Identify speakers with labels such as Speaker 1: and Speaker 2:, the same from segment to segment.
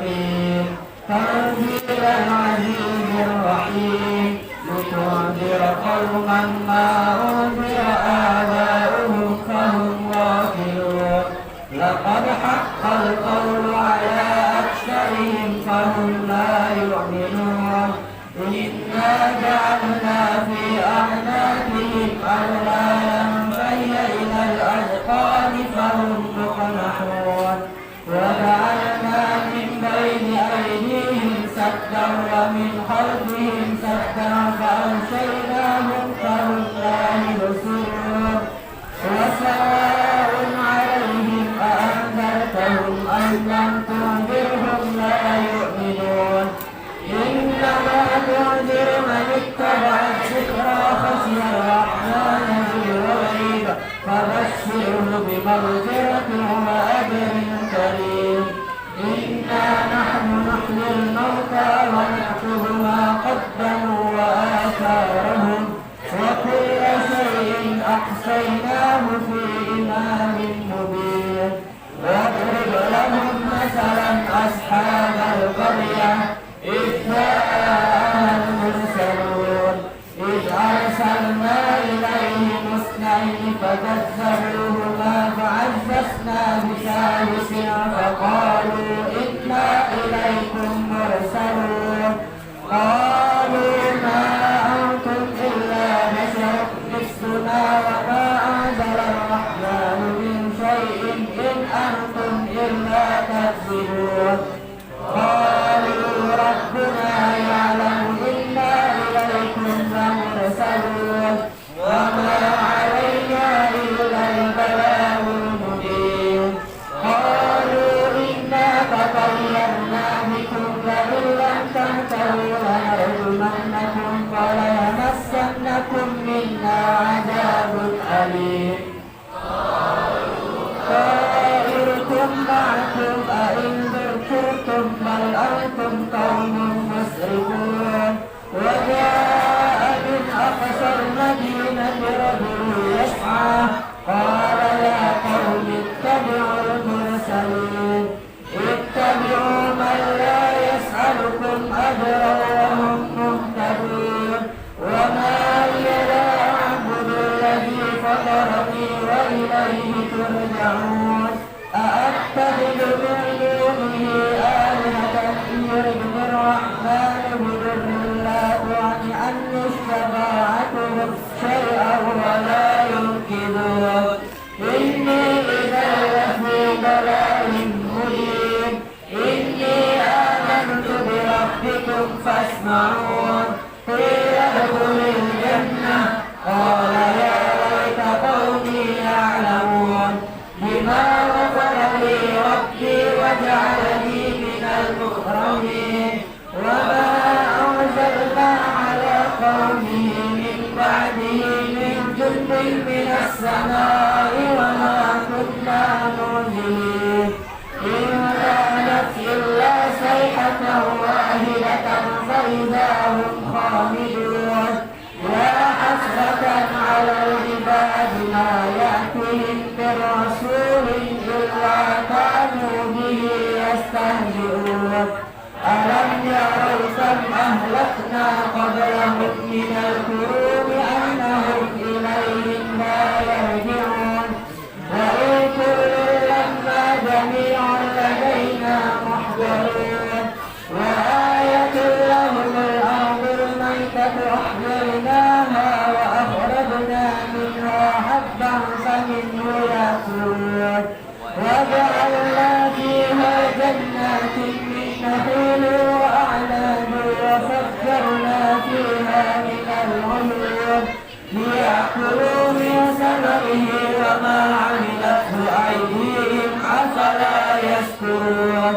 Speaker 1: الرحيم تنزيل العزيز الرحيم لتنذر قوما ما أنذر آباؤهم فهم غافلون لقد حق القول على أكثرهم فهم لا يؤمنون إنا جعلنا في أعناقهم أغلالا فهي إلى الأذقان فهم مقمحون وجعلنا من بين أيديهم سدا ومن خلفهم سدا فأغشيناهم فهم لا يبصرون وسواء عليهم أأنذرتهم أم لم تنذرهم لا يؤمنون إنما تنذر من اتبع الذكرى خشي الرحمن بالغيب فبشره بمغفرة وأجر كريم إنا نحن نحيي الموتى ونكتب ما قدموا وآثارهم وكل شيء أحصيناه في إمام مبين واضرب لهم مثلا أصحاب القرية إذ جاءها المرسلون إذ أرسلنا إليهم اثنين فكذبوهما فعززنا بثالث فقالوا إنا إليكم مرسلون قالوا ما أنتم إلا بشر مثلنا وما أنزل الرحمن من شيء إن أنتم إلا تكذبون قالوا ربنا يعلم إنا إليكم لمرسلون وما علينا إلا البلاغ المبين قالوا إنا تطيرنا بكم لئن لم تنتهوا لنرجمنكم وليمسنكم منا عذاب أليم طائركم معكم أئن ذكرتم بل أنتم قوم مسرفون وجاء من أقصى المدينة رجل يسعى قال يا قوم اتبعوا المرسلين اتبعوا من لا يسألكم أجرا وهم مهتدون وما لي لا أعبد الذي فطرني وإليه ترجعون أأتخذ من دونه آلهة يردن الرحمن بضر لا تغن عني شفاعتهم شيئا ولا ينقذون إني إذا لفي ضلال مبين إني آمنت بربكم فاسمعون قيل ادخل الجنة قال يا ليت قومي يعلمون بما غفر لي ربي وجعلني من المكرمين وما أنزلنا على قومه من بعده من جند من السماء وما كنا منزلين إن كانت إلا صيحة واحدة فإذا هم خامدون يا حسرة على العباد ما يأتيهم من رسول إلا كانوا به يستهزئون ألم يروا كم أهلكنا قبلهم من القرون أنهم إليهم لا يرجعون وإن كل لما جميع لدينا محضرون وآية لهم الأرض الميتة أحييناها وأخرجنا منها حبا فمنه يأكلون وجعلنا فيها جنات من نخيل وأعناب وفجرنا فيها من العيون ليأكلوا من ثمره وما عملته أيديهم أفلا يشكرون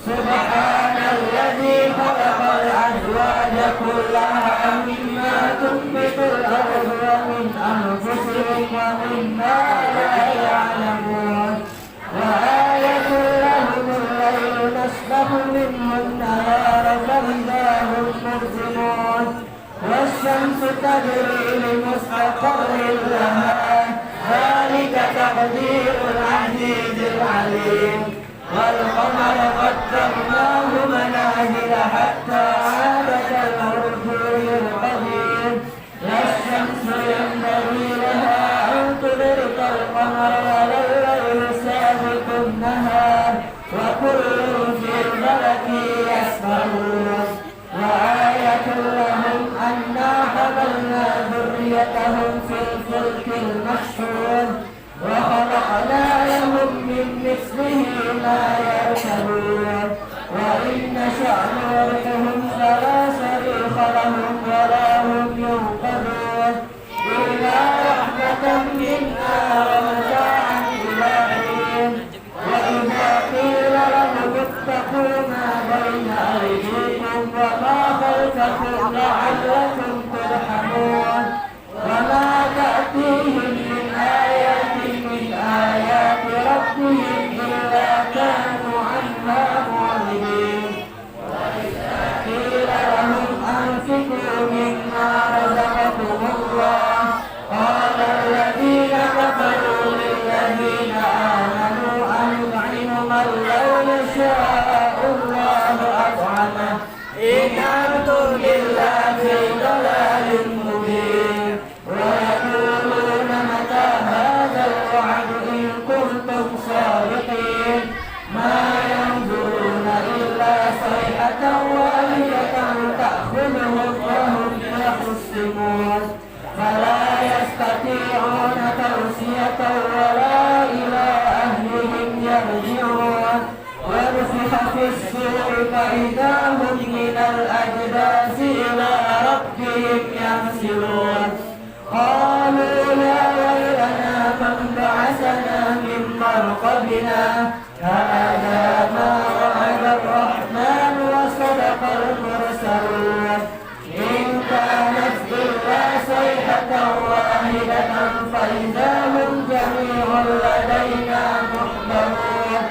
Speaker 1: سبحان الذي خلق الأزواج كلها مما تنبت الأرض ومن أنفسهم ومما لا يعلمون وآية لهم الليل نسلخ منه النهار فإذا هم مظلمون والشمس تجري لمستقر لها ذلك تقدير العزيز العليم والقمر قدرناه حتى عاد كالعرجون القديم لا الشمس ينبغي لها أن تدرك القمر ولا الليل سابق النهار وكل في فلك يسبحون وآية لهم أنا حملنا ذريتهم في الفلك المشحون وخلقنا لهم من مثله ما يركبون وإن نشأ نغرقهم فلا صريخ لهم ولا هم ينقذون إلا رحمة منا ومتاعا إلى حين وإذا قيل لهم اتقوا ما بين أيديكم وما خلفكم لعلكم ترحمون وما تأتيهم من آية من آيات ربهم إلا كانوا عنها معرضين وإذا قيل لهم أنفقوا مما رزقكم الله قال الذين كفروا للذين آمنوا أنطعم من لو يشاء الله أطعمه إن أنتم إلا في ضلال مبين ويقولون متى هذا الوعد إن كنتم صادقين ما ينظرون إلا صيحة واحدة تأخذهم وهم يخصمون فلا يستطيعون توصية ولا إلى أهلهم يرجعون ونفخ في الصور فإذا هم من الأجداث إلى ربهم ينسلون قالوا يا ويلنا من بعثنا من مرقدنا هذا ما وعد الرحمن وصدق المرسلون إن كانت إلا صيحة واحدة فإذا هم جميع لدينا محضرون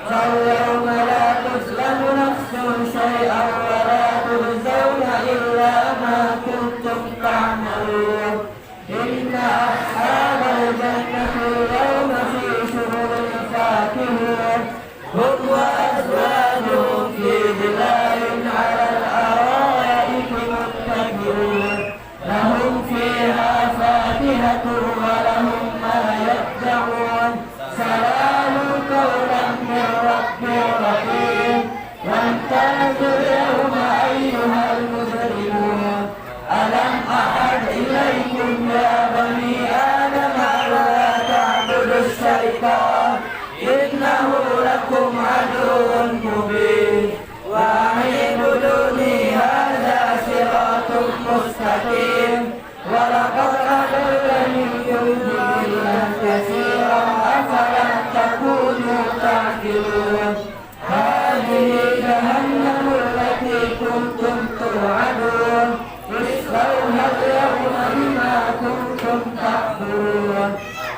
Speaker 1: فاليوم لا تظلم نفس شيئا ولا تجزون إلا ما كنتم تعملون إن أصحاب الجنة اليوم في شغل فاكهون هم وأزواجهم في ظلال على الأرائك متكئون لهم فيها فاكهة ولهم ما يدعون سلام قولا من رب رحيم وامتازوا اليوم أيها المجرمون ألم أعهد إليكم يا بني آدم ألا تعبدوا الشيطان إنه لكم عدو مبين وأن اعبدوني هذا صراط مستقيم ولقد أضل منكم جبلا كثيرا أفلا تكونوا تعقلون هذه جهنم التي كنتم توعدون اصلوها اليوم بما كنتم تكفرون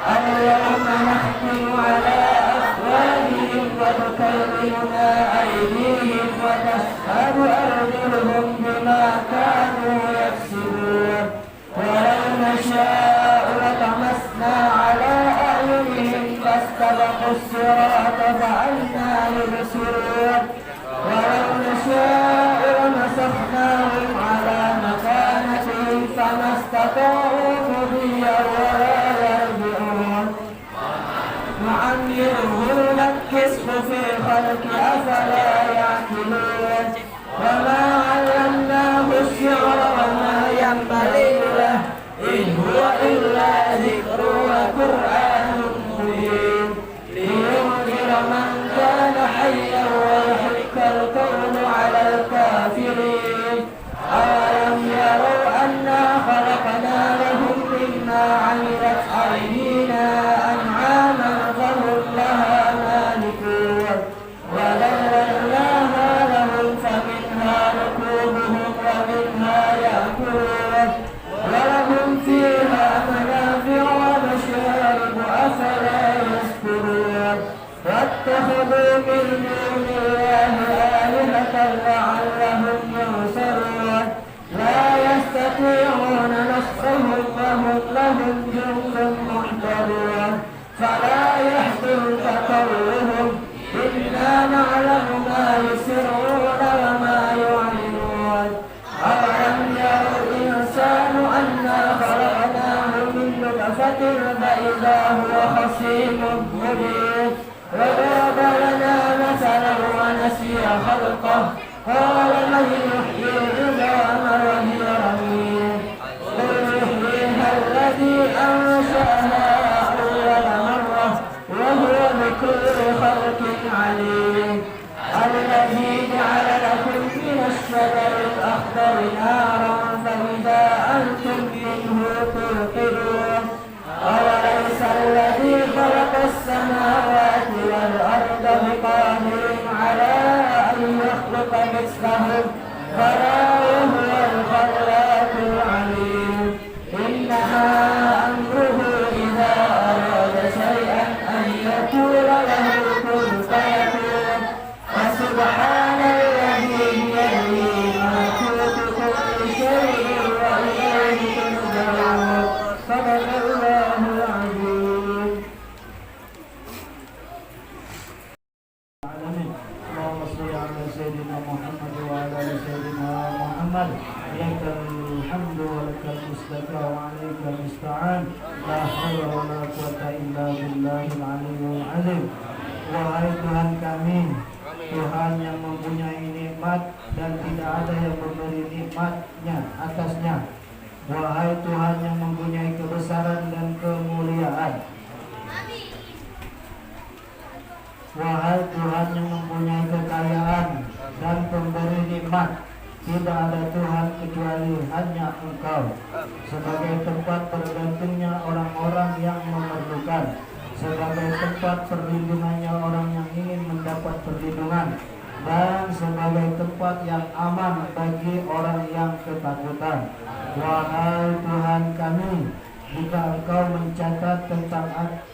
Speaker 1: اليوم نختم على أفواههم وتكلمنا أيديهم وتشهد أرجلهم بما كانوا يكسبون ولو نشاء لطمسنا على أعينهم فاستبقوا الصراط فأنى يبصرون ولو نشاء لمسخناهم على مكانتهم فما استطاعوا مضيا ولا يرجعون نعمره نكسه في الخلق أفلا يعقلون وما علمناه الشعر وما ينبغي له إن هو إلا ذكر وقرآن مبين لينذر من كان حيا ويحق القول على الكافرين أولم يروا أنا خلقنا لهم مما عملت أيدينا أنعاما فهم لها مالكون وذللناها لهم فمنها ركوبهم ومنها يأكلون ولهم فيها منافع ومشارب أفلا يشكرون واتخذوا من دون الله آلهة لعلهم ينصرون لا يستطيعون نصرهم وهم لهم جند محضرون فلا يحزنك قولهم إنا نعلم ما يسرون وما يعلمون فإذا هو خصيم مبين وضرب لنا مثلا ونسي خلقه قال من يحيي العظام وهي رميم قل يحييها الذي أنشأها أول مرة وهو بكل خلق عليم الذي جعل لكم من الشجر الأخضر نارا فإذا أنتم منه توقدون أوليس الذي خلق السماوات والأرض بقادر على أن يخلق مثلهم بلى وهو الخلاق العليم إنما أمره إذا أراد شيئا أن يقول له كن فيكون فسبحان الذي بيده ملكوت كل شيء وإليه ترجعون صدق الله العظيم. اللهم صل على سيدنا محمد وعلى آل سيدنا محمد لك الحمد ولك المستكى وعليك المستعان لا حول ولا قوة إلا بالله العلي العظيم. Wahai Tuhan kami, Tuhan yang mempunyai nikmat dan tidak ada yang memberi nikmatnya atasnya. Wahai Tuhan yang mempunyai kebesaran dan kemuliaan. Wahai Tuhan yang mempunyai kekayaan dan pemberi nikmat, tidak ada Tuhan kecuali hanya Engkau, sebagai tempat bergantungnya orang-orang yang memerlukan, sebagai tempat perlindungannya orang yang ingin mendapat perlindungan, dan sebagai tempat yang aman bagi orang yang ketakutan. Wahai Tuhan kami, jika Engkau mencatat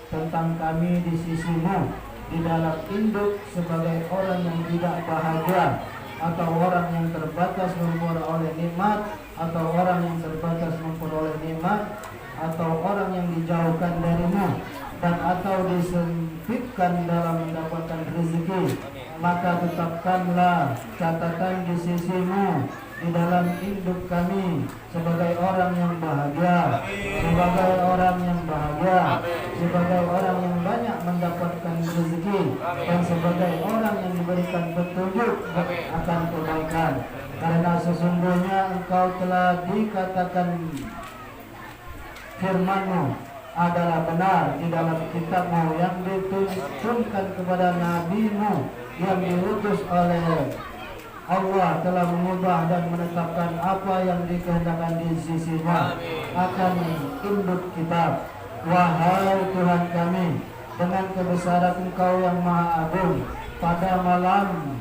Speaker 1: tentang kami di sisi-Mu di dalam induk sebagai orang yang tidak bahagia, atau orang yang terbatas memperoleh nikmat, atau orang yang terbatas memperoleh nikmat, atau orang yang dijauhkan dari-Mu, dan atau disempitkan dalam mendapatkan rezeki, maka tetapkanlah catatan di sisi-Mu di dalam induk kami sebagai orang yang bahagia, sebagai orang yang bahagia, sebagai orang yang banyak mendapatkan rezeki, dan sebagai orang yang diberikan petunjuk akan kebaikan. Karena sesungguhnya Engkau telah dikatakan firman-Mu adalah benar di dalam kitab-Mu yang diturunkan kepada Nabi-Mu yang diutus oleh Allah, telah mengubah dan menetapkan apa yang dikehendakkan di sisi-Nya akan induk kitab. Wahai Tuhan kami, dengan kebesaran Engkau yang Maha Agung, pada malam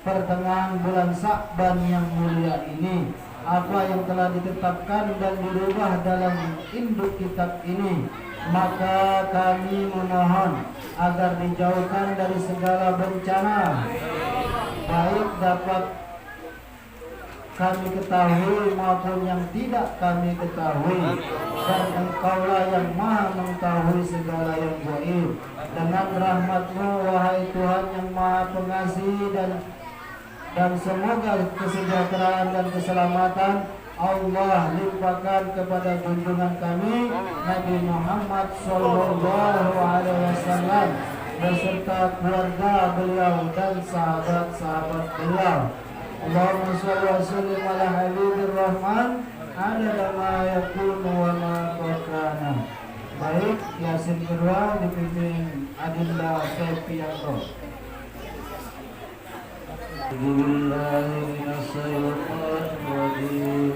Speaker 1: pertengahan bulan Sya'ban yang mulia ini, apa yang telah ditetapkan dan dirubah dalam induk kitab ini, maka kami memohon agar dijauhkan dari segala bencana, baik dapat kami ketahui maupun yang tidak kami ketahui, dan Engkaulah yang Maha mengetahui segala yang gaib. Dengan rahmat-Mu, wahai Tuhan yang Maha Pengasih, dan semoga kesejahteraan dan keselamatan Allah limpahkan kepada junjungan kami Nabi Muhammad Sallallahu Alaihi Wasallam beserta keluarga beliau dan sahabat-sahabat beliau. Allahumma sholli wa sallim ala habibir rahman adada ma yakunu wa ma kana. Baik, Yasin kedua dipimpin Adinda Saifiyanto. Bismillahirrahmanirrahim.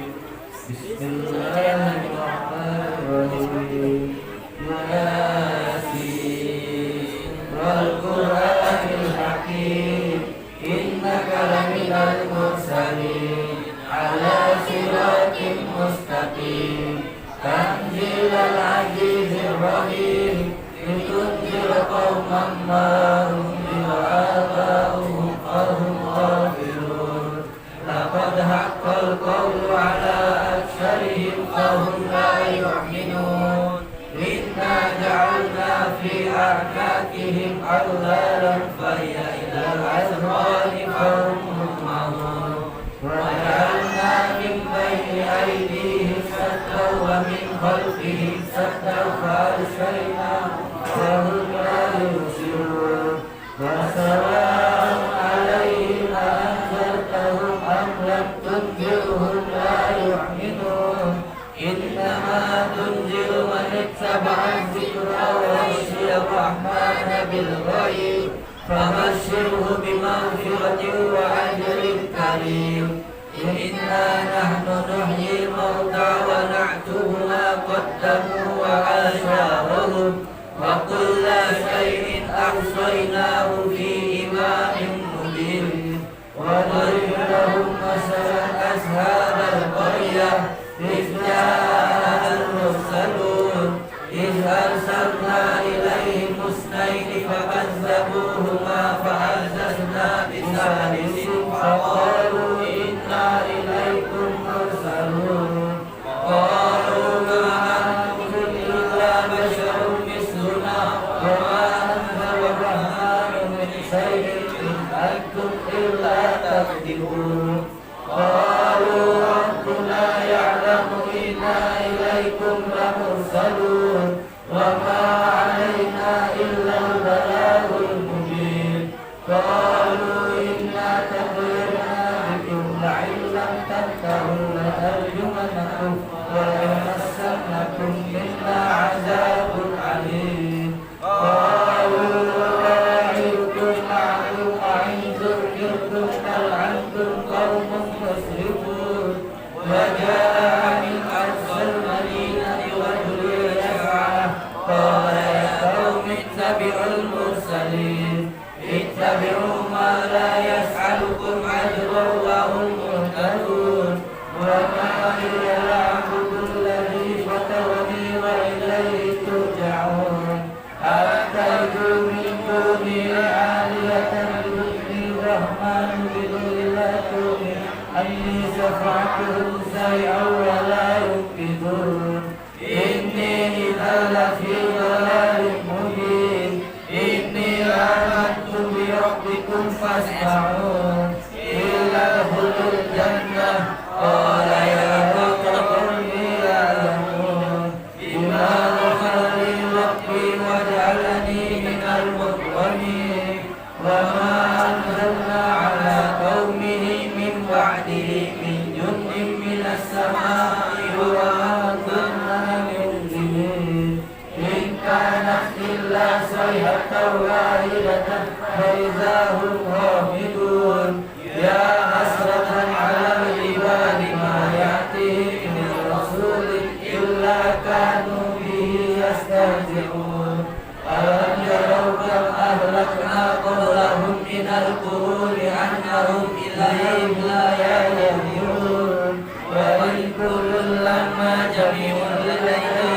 Speaker 1: Yasin wal Qur'anil Hakim, innaka laminal mursalin ala siratin mustaqim, tanzilal azizir rahim, litunzira qauman ma unzira aba'uhum fahum ghafilun, laqad haqqal qawlu ala aktharihim fahum la yu'minun, inna ja'alna fi a'naqihim aghlalan fahiya ilal azqani fahum muqmamun, wa ja'alna min bayni aydihim saddan wa min خلقه سدا فأغشيناه فهم لا يبصرون وسواء عليهم أأنذرتهم أم لم تنذرهم لا يؤمنون إنما تنذر من اتبع الذكر وخشي الرحمن بالغيب فبشره بمغفرة وأجر كريم إنا نحن نحيي الموتى ونكتب ما قدموا وآثارهم وكل شيء أحصيناه في إمام مبين وضرب لهم مثلا أصحاب القرية إذ جاء المرسلون إذ أرسلنا إليهم اثنين فكذبوهما فعززنا بثالث فقالوا إنا إليكم مرسلون قالوا ما أنتم إلا بشر مثلنا وما أنزل الرحمن من شيء إن أنتم إلا تكذبون قالوا ربنا يعلم إنا إليكم لمرسلون وما علينا إلا البلاغ المبين قالوا إنا كفرنا بكم لئن لم تنتهوا لنرجمنكم وليمسنكم منا عذاب أليم قالوا وواعدكم معكم أئن ذكرتم بل أنتم قوم مسرفون وجاء من أقصى المدينة رجل يسعى قال يا قوم اتبعوا المرسلين اتبعوا ما لا يسألكم أجرا وهم مهتدون وما هي العبد الذي فطرني وإليه ترجعون أتخذوا من دونه آلهة يغني الرحمن بضر لا تغني أني شفعتهم شيئا ولا ينقذون إني إذا لفي ضلال مبين إني آمنت بربكم فاسمعون إلا ادخلوا الجنة قال يا قوم يعلمون بما غفر لي ربي وجعلني من المكرمين وما أنزلنا على قومه من بعده من جند من السماء وما كنا منزلين إن كانت إلا صيحة واحدة فإذا هم خامدون يا حسرة على العباد ما يأتيهم من رسول إلا كانوا به يستهزئون ألم يروا كم أهلكنا قبلهم من القرون أنهم إليهم لا يرجعون وإن كل لما جميع لدينا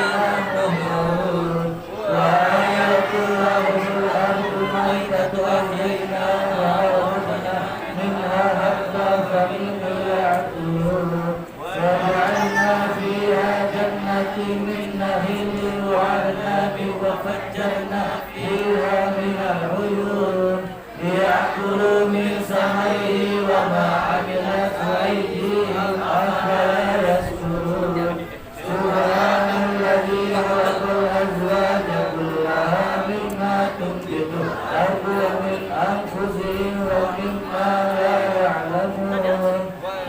Speaker 1: محضرون وآية لهم الأرض ميتة أحييناها وأخرجنا منها حبا فمنه يأكلون وجعلنا فيها جنة من نخيل وأعناب وفجرنا فيها من العيون ليأكلوا من ثمره وما عملت أيديهم أفلا يشكرون سبحان الذي خلق الأزواج كلها مما تنبت الأرض ومن أنفسهم ومما لا يعلمون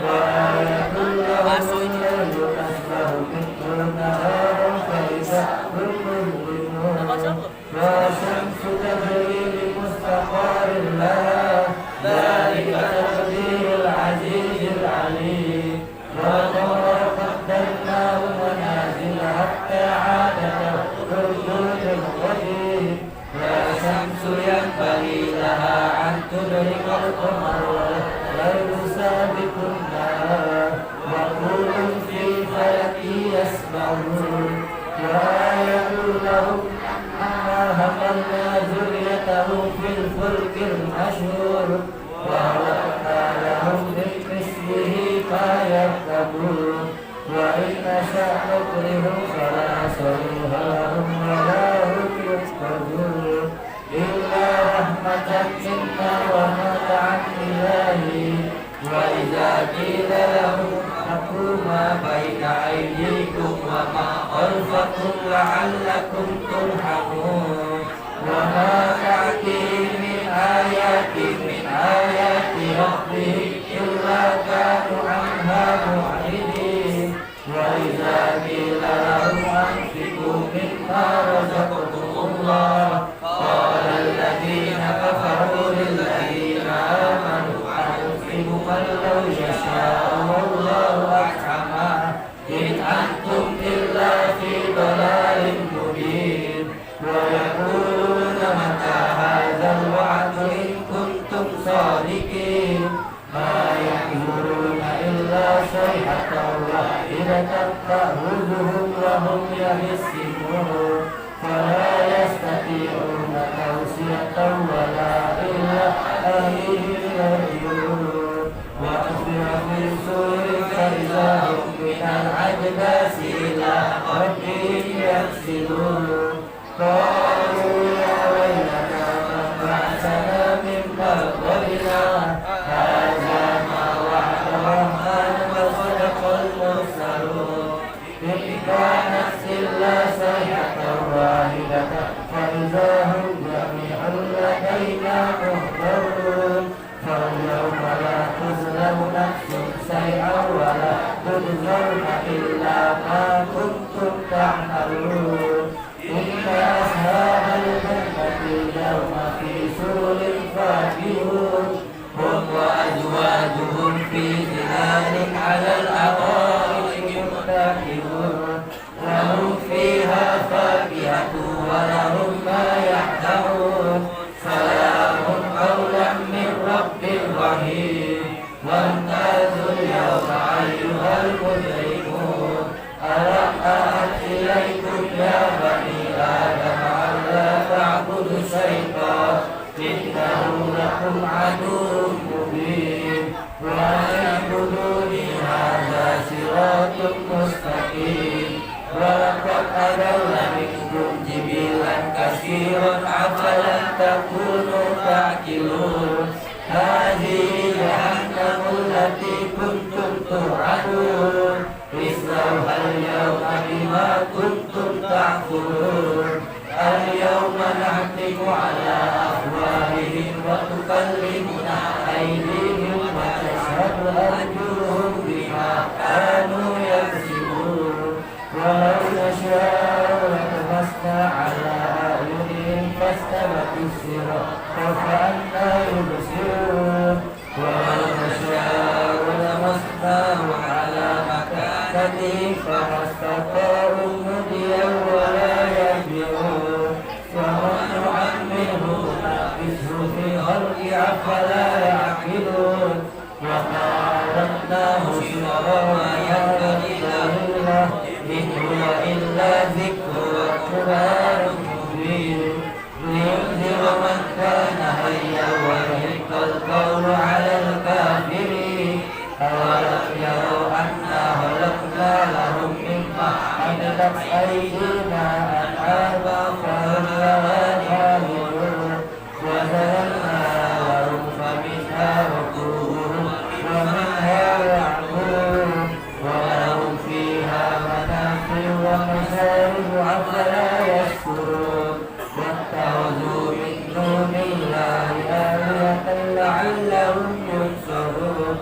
Speaker 1: وآية لهم الليل أسبح منه نهارا فإذا هم مظلمون والشمس تجري لمستقر لها ذلك تقدير العزيز العليم والقمر قدرناه منازل حتى عاد كالخردود القديم لا شمس ينبغي لها أن تدرك القمر والليل سابق النهار وكل في فلك يسبحون وآية لهم أنا حملنا ذريته في الفلك المشهور وخلقنا لهم من مثله ما يركبون وإن نشأ نكرهم فلا صريخ لهم ولا هم ينقذون إلا رحمة منا ومتعا إلهي وإذا قيل لهم اتقوا ما بين أيديكم وما خلفكم لعلكم ترحمون وما تأتيهم من آيات ربهم إلا كانوا عنها معرضين وإذا قيل لهم أنفقوا مما رزقكم الله قال الذين كفروا للذين آمنوا أنفقوا من لو يشاء الله أطعمه إن أنتم إلا في ضلال مبين ويقولون متى هذا الوعد إن كنتم صادقين ما يحذرون إلا صيحة واحدة تأخذهم وهم يبسمون فلا يستطيعون توصية ولا إلى أهلهم يرجعون وأخبر في سور فإذا هم من العجباس إلى ربهم يحسنون قالوا يا ويلنا من بعثنا من مرقدنا هذا ما وعد الرحمن وصدق المرسلون إن كانت إلا صيحة واحدة فإذا هم جميع لدينا محضرون فاليوم لا تظلم نفس شيئا ولا تجزون إلا ما كنتم تعملون إن أصحاب الجنة اليوم في سرر فاكهون هم وأزواجهم في ظلال على الأرائك متكئون لهم فيها فاكهة ولهم ما يحترون سلام قولا من رب رحيم وامتازوا اليوم أيها المجرمون ألم أعد إليكم يا بني آدم ألا تعبدوا الشيطان إنه لكم عدو مبين وأن اعبدوني هذا صراط مستقيم ولقد أضل منكم جبلا كثيرا أفلم تكونوا تعقلون هذه جهنم التي كنتم توعدون اصلوها اليوم بما كنتم تعقلون اليوم نختم على أفواههم وتكلمنا أيديهم وتشهد أرجلهم بما كانوا يكسبون ولو نشاء لطمسنا على أعينهم فاستبقوا الصراط فأنى يبصرون ولو نشاء لمسناهم على مكانتهم فما استطاعوا مضيا ولا يرجعون ومن نعمره ننقصه في الخلق أفلا يعقلون وما عرفناه شرا ما ينبغي له إن هو إلا ذكر وقرآن مبين لينذر من كان حيا ويحق القول على الكافرين أولم يروا أنا خلقنا لهم مما عملت أيدينا أنعاما فهم لها مالكون وذللناها لهم فمنها ركوبهم ومنها يعقلون ولهم فيها منافع ومشارب أفلا يشكرون واتخذوا من دون الله آلهة لعلهم ينصرون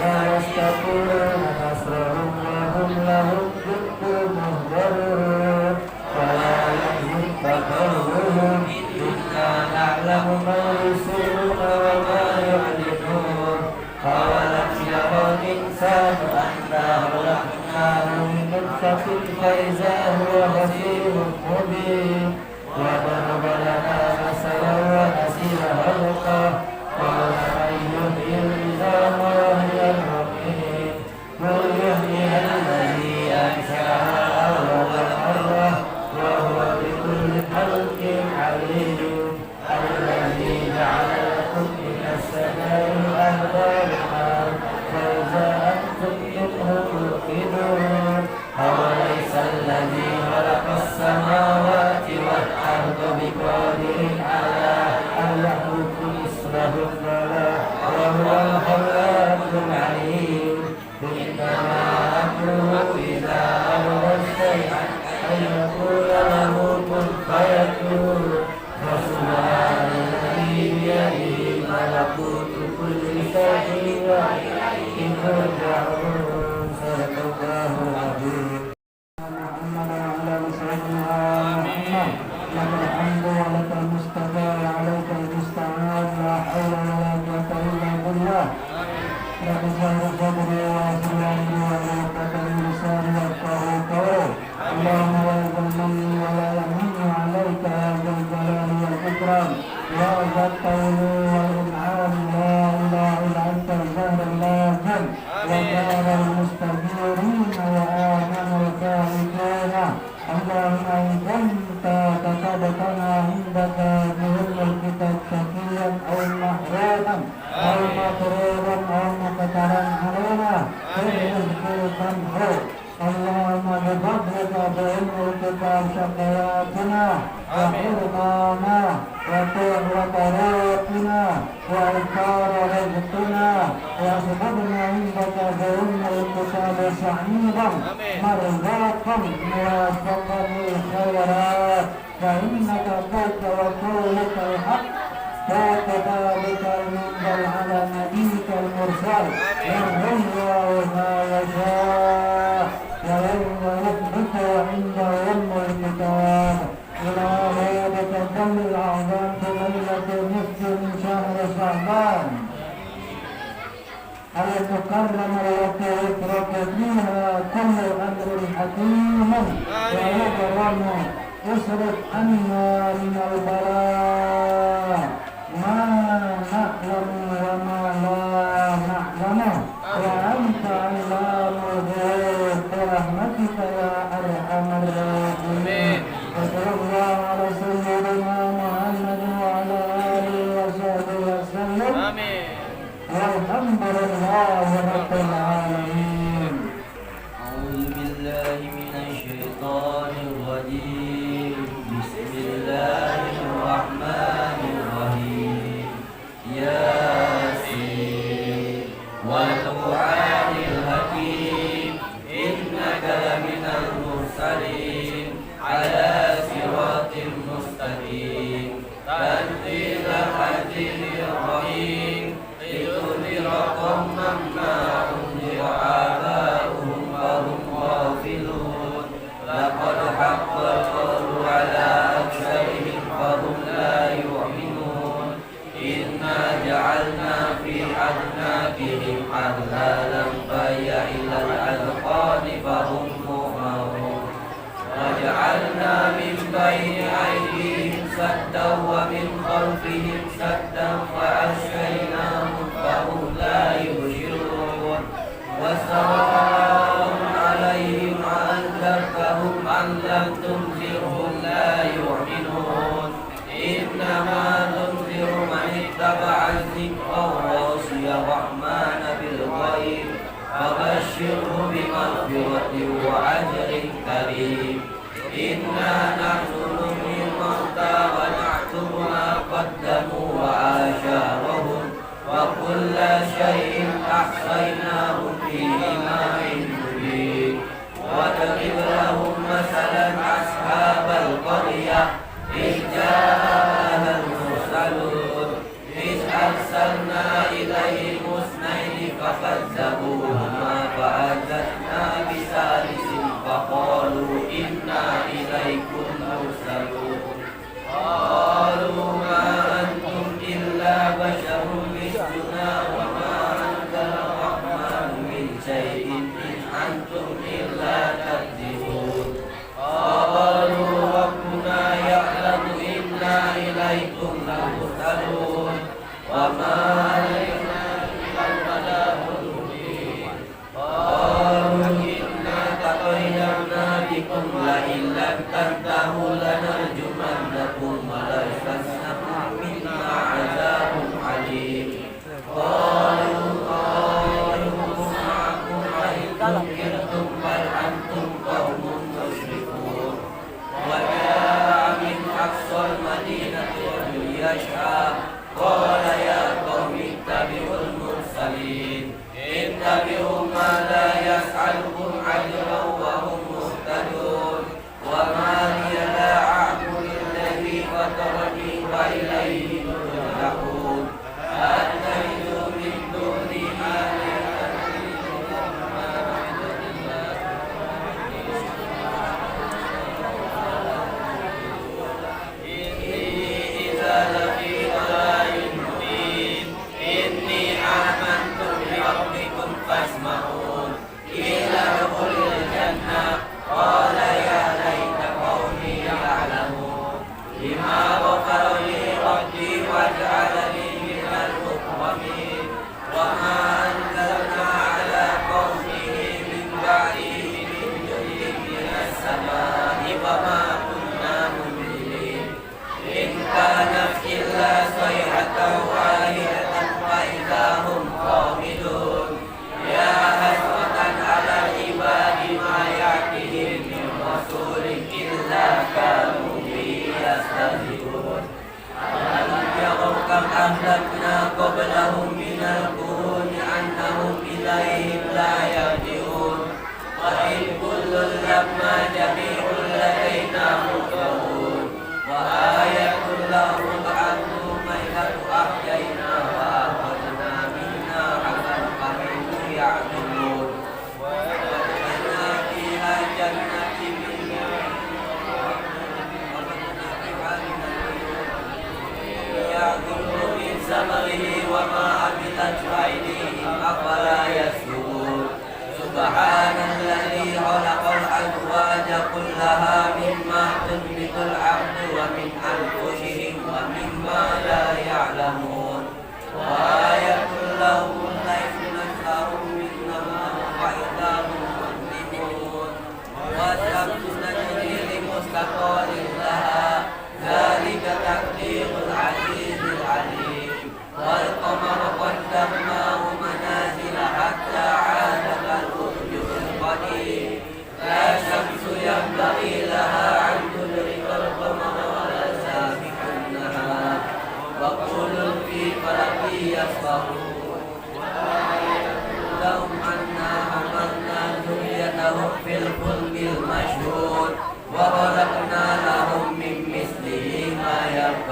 Speaker 1: لا يستطيعون نصرهم وهم لهم جند مهجرون ولا يحزنك قولهم إنا نعلم ما يسرون وما يعلنون أولم يرى الإنسان أنا خلقناه من نطفة فإذا هو خصيم مبين وضرب لنا مثلا ونسي خلقه قال من يحيي العظام وهي رميم قل يحييها الذي أنشأها أول مرة وهو بكل خلق عليم الذي جعل لكم من السماء أنهارا فإذا أنتم منه توقدون أوليس الذي خلق السماوات والأرض بقادر على أن يخلق مثلهم بلى وهو الخلاق العليم إنما أمره إذا أراد شيئا أن يقول له كن فيكون فسبحان الذي بيده ملكوت كل شيء وإليه ترجعون صدق الله العظيم محمد وعلى سيدنا محمد لك الحمد ولك المصطفى وعليك المستعان لا حول ولا قوة إلا بالله لك زهر صدري وأسراري ورحمة لساني يفقهوا قولي اللهم لا يظلمني ولا يمن عليك يا ذا الجلال والإكرام يا ذا الطول والإنعام لا إله إلا أنت الزهر اللازم ودار المستجيرين وآمن الخائفين اللهم إن كنت كتبتنا عندك بهم الكتاب شقيا أو محروما أو مطرودا أو مقترا علينا فرزق تمحو اللهم بفضلك بعلم الكتاب شقياتنا وحرمانا وطريقنا وإنكار رزقنا وأسببنا عندك بعلم الكتاب سعيدا مرزاقا موافقا للخيرات فإنك قلت وقولك الحق فكذلك ينزل على نبيك المرسل يرضي الله ما يشاء ويثبت عنده أم الكتاب إلى هذا تدل الأعظام في ليلة النصف من شهر شعبان المكرم التي يترك فيها كل أمر حكيم ويكرم اصرف عنا من البلاء ما نعلم وما لا نعلم وأنت علام الغيوب برحمتك يا أرحم الراحمين وصلى الله على سيدنا محمد وعلى آله وصحبه وسلم والحمد لله رب العالمين.
Speaker 2: أعوذ بالله من الشيطان الرجيم. بسم الله الرحمن الرحيم. ياسين والقرآن الحكيم إنك لمن المرسلين على صراط مستقيم تنزيل العزيز الرحيم لتنذر قوما ما أنذر آباؤهم فهم غافلون لقد حق القول على أكثرهم فهم لا يؤمنون إنا جعلنا في أعناقهم أغلالا فهي إلى الأذقان فهم مقمحون وجعلنا من بين أيديهم سدا ومن خلفهم سدا فأغشيناهم فهم لا يبصرون وسواء عليهم أأنذرتهم أم لم تنذرهم لا يؤمنون إنما تنذر من اتبع الذكر ووصي الرحمن بالغيب فبشره بمغفرة وأجر كريم. إنا نحن نحيي الموتى ونكتب ما قدموا وآثارهم وكل شيء أحصيناه في إمام مبين. واضرب لهم مثلا أصحاب القرية إذ جاءها المرسلون إذ أرسلنا إليهم اثنين فكذبوهما فأزلنا بثالث فقالوا إنا إليكم مرسلون. قالوا ما أنتم إلا بشر مثلنا وما أنزل الرحمن من شيء إن أنتم إلا تكذبون. قالوا ربنا يعلم إنا إليكم لمرسلون وما علينا إلا البلاغ المبين. قالوا إنا تطيرنا بكم لئن لم تنتهوا لنرجمنكم وليمسكم منا عذاب عليم. قالوا طائركم معكم أئن ذكرتم بل أنتم قوم مسرفون. وجاء من أقصى المدينة رجل يشعى قال يا قوم اتبعوا المرسلين اتبعوا ما لا يسألكم أجرا وهم مهتدون.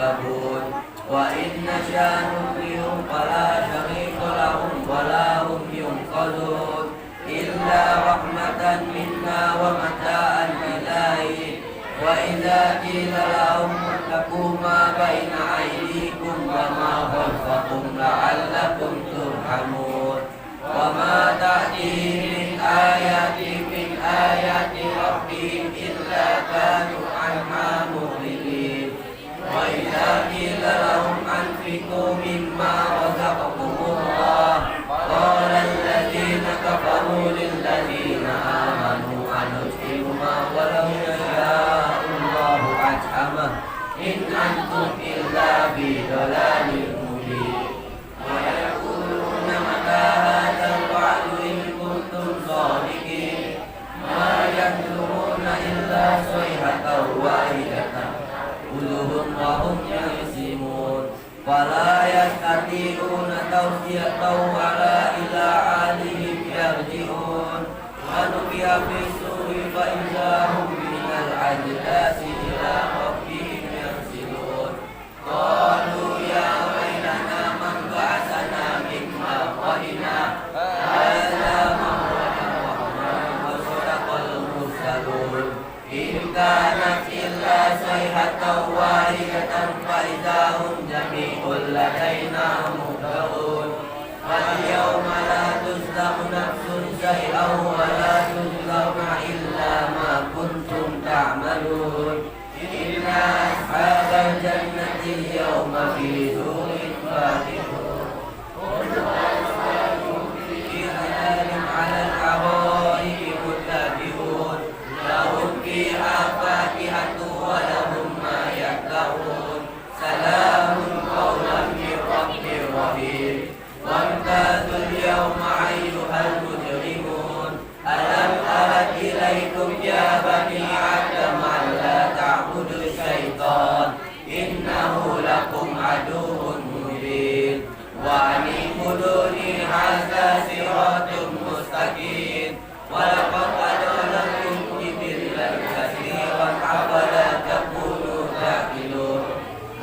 Speaker 2: يركبون وإن نشأ نغرقهم فلا شريك لهم ولا هم ينقذون إلا رحمة منا ومتاعا إلى حين وإذا قيل لهم اتقوا ما بين أيديكم وما خلفكم لعلكم ترحمون وما تأتيهم من آيات ربهم إلا كانوا عنها معرضين وإذا قيل لهم أنفقوا مما رزقكم الله قال الذين كفروا للذين آمنوا أنطعم ما ولو يشاء الله أطعمه إن أنتم إلا في ضلال مبين ويقولون متى هذا الوعد إن كنتم صادقين ما ينظرون إلا صيحة واحدة خذوهم وهم يقسمون فلا يستطيعون توصية ولا إلى أهلهم يرجعون ونفخ في الصور فإذا هم من الأجداث إلى ربهم ينسلون قالوا يا ويلنا من بعثنا من مرقدنا هذا ما وعد الرحمن وصدق المرسلون إن كانت إلا صيحة واحدة فإذا هم جميع لدينا محضرون فاليوم لا تظلم نفس شيئا ولا تجزون إلا ما كنتم تعملون إن أصحاب الجنة اليوم في سرور فاكهون في ظلال على الأرائك متكئون لهم فيها فاكهة ولهم ما يدعون سلام قولا من رب رحيم وامتازوا اليوم أيها المجرمون ألم أعد إليكم يا بني آدم ألا تعبدوا الشيطان إنه لكم عدو مبين وأن اعبدوني هذا صراط مستقيم ولقد أضلكم جبلا كثيرا أفلا تكونوا تعقلون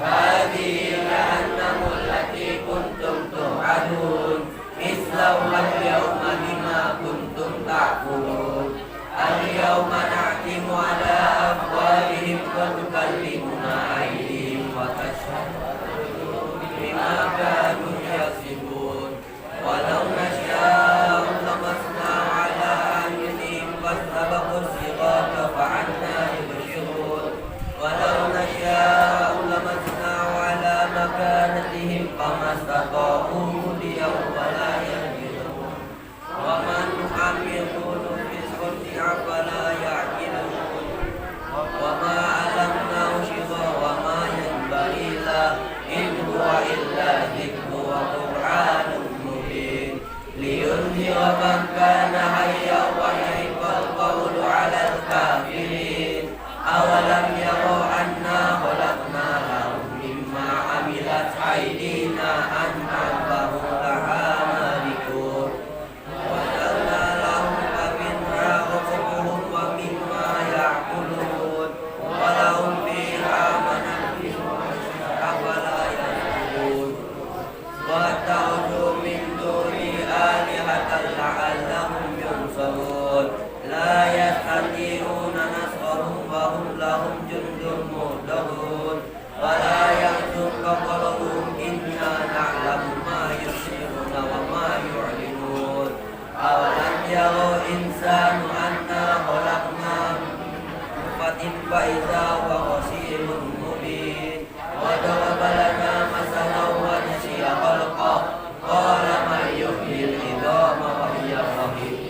Speaker 2: هذه جهنم التي كنتم توعدون اصلوها اليوم بما كنتم تكفرون اليوم نختم على أفواههم وتكلمنا أيديهم وتشهد أرجلهم بما كانوا يكسبون ولو نشاء لمسنا على أعينهم فاستبقوا الصراط فعنا يبصرون ولو نشاء لمسنا على مكانتهم فما استطاعوا مضيا ولا يرجعون ومن نعمره ننقصه أفلا يعقلون وما علمناه شغا وما ينبغي له إن هو إلا ذكر وقرآن مبين لينذر من كان حيا ويحق القول على الكافرين أولم يروا أنا خلقنا لهم مما عملت أيدينا أنعاما لها مالكون وجعلنا لهم فمنها رزقهم ومما يأكلون ولهم فيها منافع أفلا يشكرون واتخذوا من دونه آلهة لعلهم ينصرون لا يستطيعون نصرهم وهم لهم جند مهتدون ولا يحزنك قولهم إنا نعلم ما يسرون وما يعلنون أولم يروا إنسان أنا خلقناه من نطفة فإذا هو خصيم مبين وضرب لنا مثلا ونسي خلقه قال من يحيي العظام وهي رميم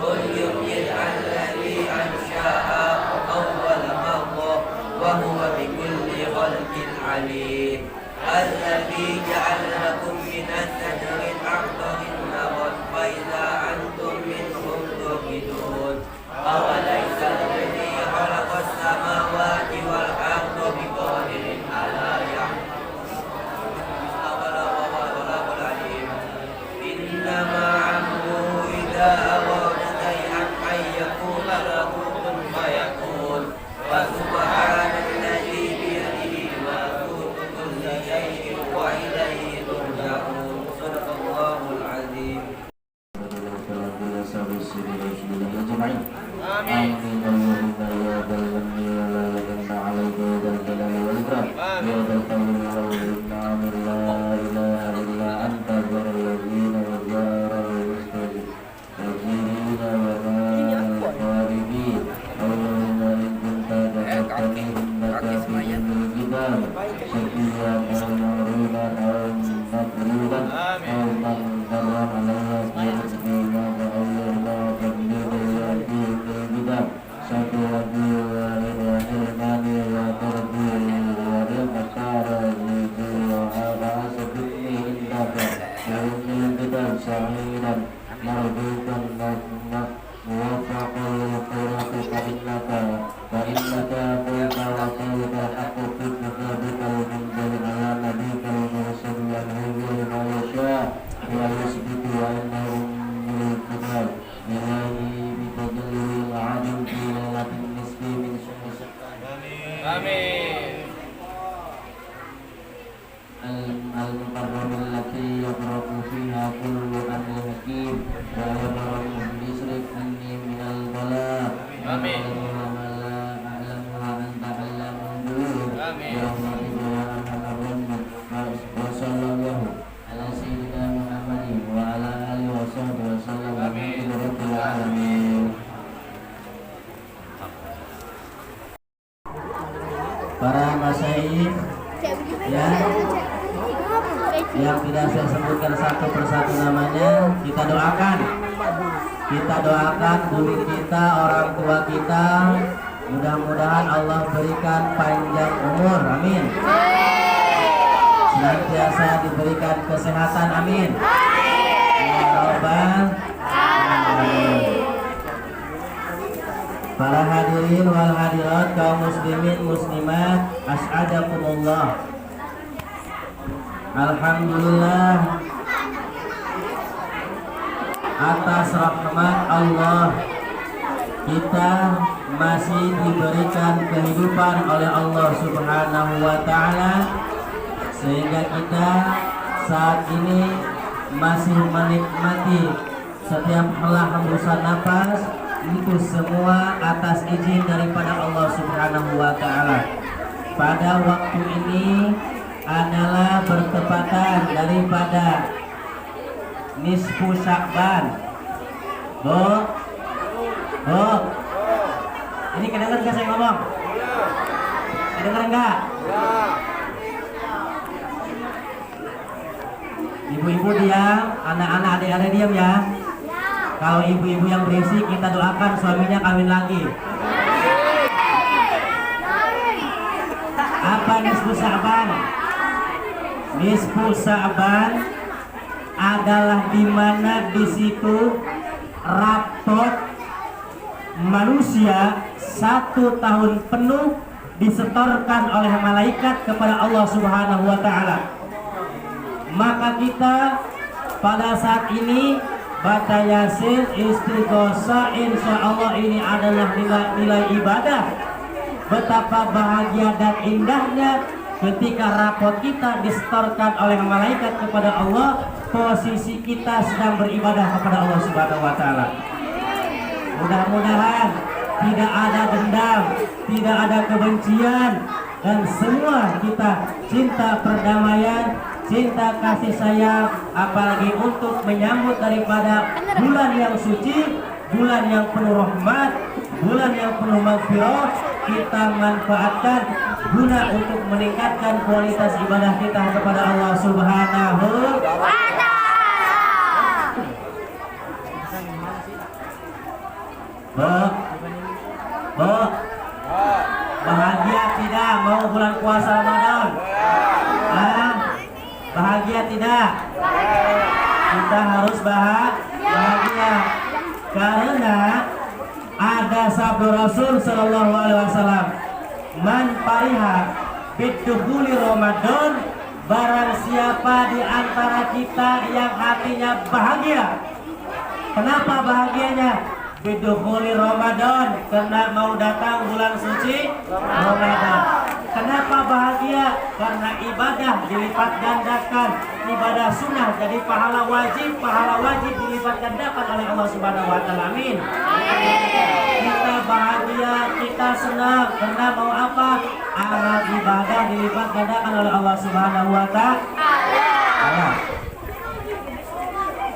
Speaker 2: قل يحيي الذي أنشأها أول مرة وهو بكل خلق عليم الذي جعل لكم من الشجر الأخضر نارا فإذا أنتم منه توقدون أوليس الذي خلق السماوات والأرض بقادر على إنما أمره إذا أراد شيئا أن يقول له كن فيكون فسبحان الذي بيده ملكوت
Speaker 1: شهادة أن لا إله إلا أنت والذين وجار المستجيرين وما الخارجين اللهم إن كنت جعلتني إنك في الجبال شقيا أو مغروبا أو مغلوبا أو مغفرا علي في رزقي ما فأولنا تبليغ يأتي في الجبال شكوتي وإرماني وتربي وللمشاعر التي وهذا سبقني عندك وإني الجبال شهيدا مرجوكا موفقا للخيرات فإنك قلت وقلت الحق في كتابك المنزل على نبيك المرسل يهدي ما يشاء ويثبت وإنه من الكتاب إلهي بتجلي العدل في ليلة النصف من شهر شعبان
Speaker 2: آمين.
Speaker 1: المقرب التي يقرب فيها كل أمر حكيم ويبرأ بيسرك مني من البلاء
Speaker 2: آمين.
Speaker 1: وما لا أعلم وأنت علام الغيوب برحمتك يا أرحم الراحمين وصلى الله على سيدنا محمد وعلى آله وصحبه وسلم والحمد رب العالمين. Para masyayikh ya, yang tidak saya sebutkan satu persatu namanya, kita doakan guru kita, orang tua kita, mudah-mudahan Allah berikan panjang umur, amin. Senantiasa diberikan kesehatan, amin. Ya Rabbal alamin. Para hadirin wal hadirat, kaum muslimin muslimat, as'adakumullah. Alhamdulillah atas rahmat Allah kita masih diberikan kehidupan oleh Allah Subhanahu wa ta'ala, sehingga kita saat ini masih menikmati setiap helah hembusan nafas. Itu semua atas izin daripada Allah Subhanahu wa ta'ala. Pada waktu ini adalah bertepatan daripada nisfu Sya'ban. Bu, ini kedengeran gak saya ngomong? Kedengeran gak? Ibu-ibu diam, anak-anak adik-adik diam ya. Kalau ibu-ibu yang berisik, kita doakan suaminya kawin lagi. Apa nisfu Sya'ban? Nisfu Sya'ban adalah dimana di situ rapot manusia 1 tahun penuh disetorkan oleh malaikat kepada Allah Subhanahu wa ta'ala. Maka kita pada saat ini baca Yasin, istighosah, insya Allah ini adalah nilai ibadah. Betapa bahagia dan indahnya ketika rapot kita disetorkan oleh malaikat kepada Allah, posisi kita sedang beribadah kepada Allah Subhanahu wa ta'ala. Mudah-mudahan tidak ada dendam, tidak ada kebencian, dan semua kita cinta perdamaian, cinta kasih sayang, apalagi untuk menyambut daripada bulan yang suci, bulan yang penuh rahmat, bulan yang penuh maghfirah, kita manfaatkan guna untuk meningkatkan kualitas ibadah kita kepada Allah Subhanahu wa ta'ala. Bahagia tidak mau bulan puasa Ramadan? Bahagia tidak? Kita harus bahagia karena ada sabda Rasul Sallallahu Alaihi Wasallam, man pariha bidukhuli Ramadan, barang siapa di antara kita yang hatinya bahagia. Kenapa bahagianya?
Speaker 3: bidukhuli Ramadan, karena mau datang bulan suci Ramadan. Kenapa bahagia? Karena ibadah dilipat gandakan, ibadah sunnah jadi pahala wajib dilipat gandakan oleh Allah Subhanahu wa taala. Amin. Kita bahagia, kita senang karena mau apa? Amal ibadah dilipat gandakan oleh Allah Subhanahu wa taala.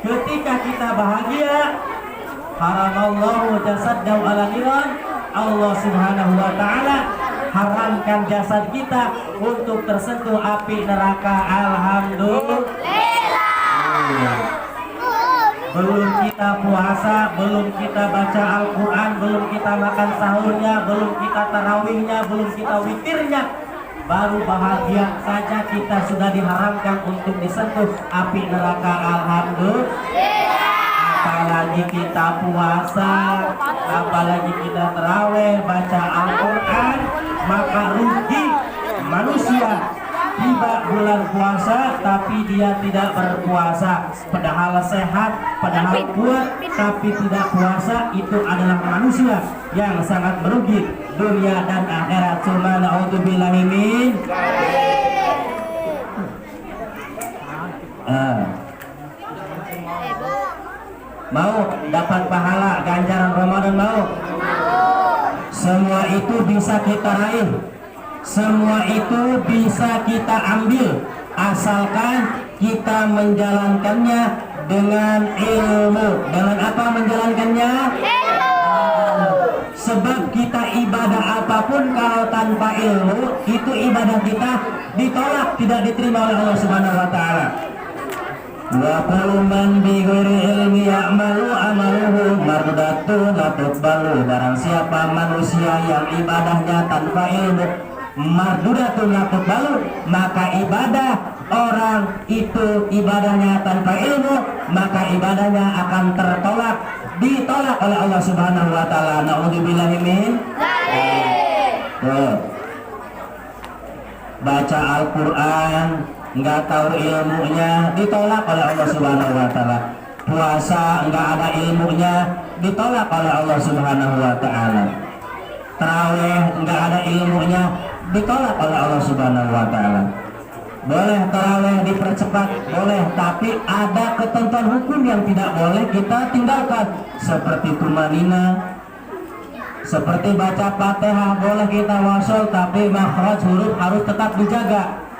Speaker 3: Ketika kita bahagia, haramallahu jasaddahu ala niran, Allah Subhanahu wa taala haramkan jasad kita untuk tersentuh api neraka. Alhamdulillah. Belum kita puasa, belum kita baca Al-Quran, belum kita makan sahurnya, belum kita tarawihnya, belum kita witirnya, baru bahagia saja kita sudah diharamkan untuk disentuh api neraka. Alhamdulillah. Apalagi kita puasa, apalagi kita tarawih, baca Al-Quran, maka rugi manusia tiba bulan puasa tapi dia tidak berpuasa, padahal sehat, padahal kuat tapi tidak puasa. Itu adalah manusia yang sangat merugi dunia dan akhirat. Suma na'udzubillahi min. Mau dapat pahala ganjaran Ramadan? Mau? Semua itu bisa kita raih, semua itu bisa kita ambil, asalkan kita menjalankannya dengan ilmu. Dengan apa menjalankannya? Sebab kita ibadah apapun kalau tanpa ilmu, itu ibadah kita ditolak, tidak diterima oleh Allah Subhanahu wa taala. Wa kullu man bi ghairi ilmi ya'malu amaluhu mardudatun la tuqbalu. Barang siapa manusia yang ibadahnya tanpa ilmu, mardudatun la tuqbalu, maka ibadah orang itu ibadahnya tanpa ilmu, maka ibadahnya akan tertolak, ditolak oleh Allah Subhanahu wa taala. Nauzubillahi min dzalik. Baca Al-Qur'an nggak tahu ilmunya, ditolak oleh Allah Subhanahu wa taala. Puasa nggak ada ilmunya, ditolak oleh Allah Subhanahu wa taala. Tarawih nggak ada ilmunya, ditolak oleh Allah Subhanahu wa taala. Boleh tarawih dipercepat, boleh, tapi ada ketentuan hukum yang tidak boleh kita tinggalkan, seperti tumanina, seperti baca Fatihah boleh kita wasol, tapi makhraj huruf harus tetap dijaga.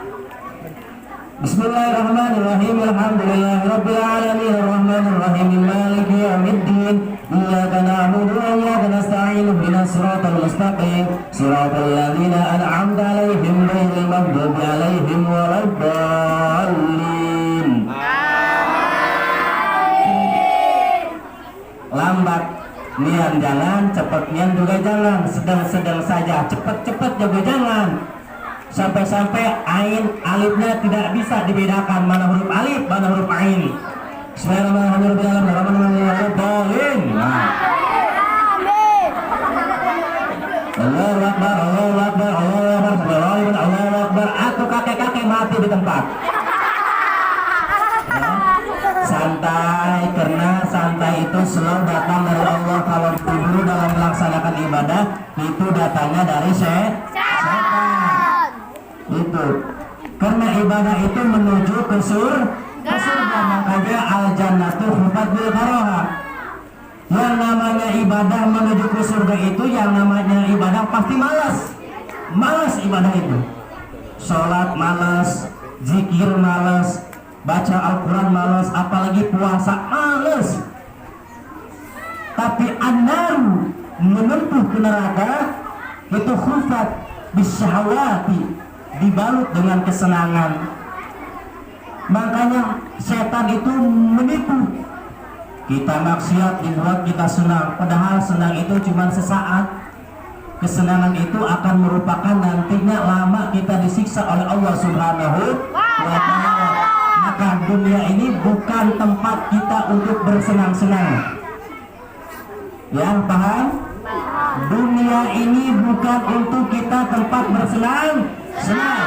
Speaker 3: Bismillahirrahmanirrahim. Alhamdulillahirabbil alamin arrahmanir rahim maliki yaumiddin iyyaka na'budu wa iyyaka nasta'in ihdinas siratal mustaqim siratal ladzina an'amta 'alaihim ghairil maghdubi 'alaihim waladdallin. Lambat nian jangan, cepat nian juga jangan, sedang-sedang saja, cepat-cepat juga jangan. Sampai-sampai ain alifnya tidak bisa dibedakan mana huruf alif, mana huruf ain. Bismillahirrahmanirrahim. Allahu Akbar, Allahu Akbar, Allahu Akbar, Allahu Akbar. Aku kakek-kakek mati di tempat. Santai, karena santai itu selalu datang dari Allah. Kalau dulu dalam melaksanakan ibadah itu datangnya dari setan. Itu karena ibadah itu menuju ke surga, makanya al jannatu hufat bil karaha. Yang namanya ibadah menuju ke surga itu, yang namanya ibadah pasti malas ibadah itu. Sholat malas, zikir malas, baca Al-Quran malas, apalagi puasa malas. Tapi an-naru menempuh ke neraka itu hufat bisyahwati, dibalut dengan kesenangan. Makanya setan itu menipu kita, maksiat dibuat kita senang, padahal senang itu cuma sesaat. Kesenangan itu akan merupakan nantinya lama kita disiksa oleh Allah Subhanahu wa taala. Maka dunia ini bukan tempat kita untuk bersenang-senang. Ya, paham? Dunia ini bukan untuk kita tempat bersenang-senang.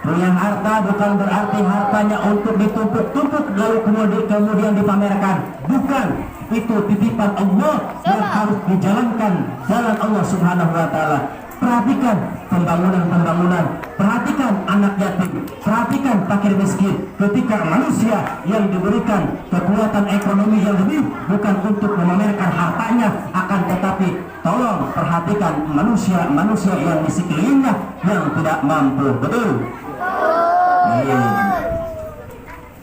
Speaker 3: Punya harta bukan berarti hartanya untuk ditumpuk-tumpuk lalu kemudian dipamerkan. Bukan. itu titipan Allah yang harus dijalankan jalan Allah Subhanahu wa taala. Perhatikan pembangunan-pembangunan, perhatikan anak yatim, perhatikan fakir miskin. Ketika manusia yang diberikan kekuatan ekonomi yang lebih bukan untuk memamerkan hartanya, akan tetapi tolong perhatikan manusia yang di sekelilingnya yang tidak mampu. Betul?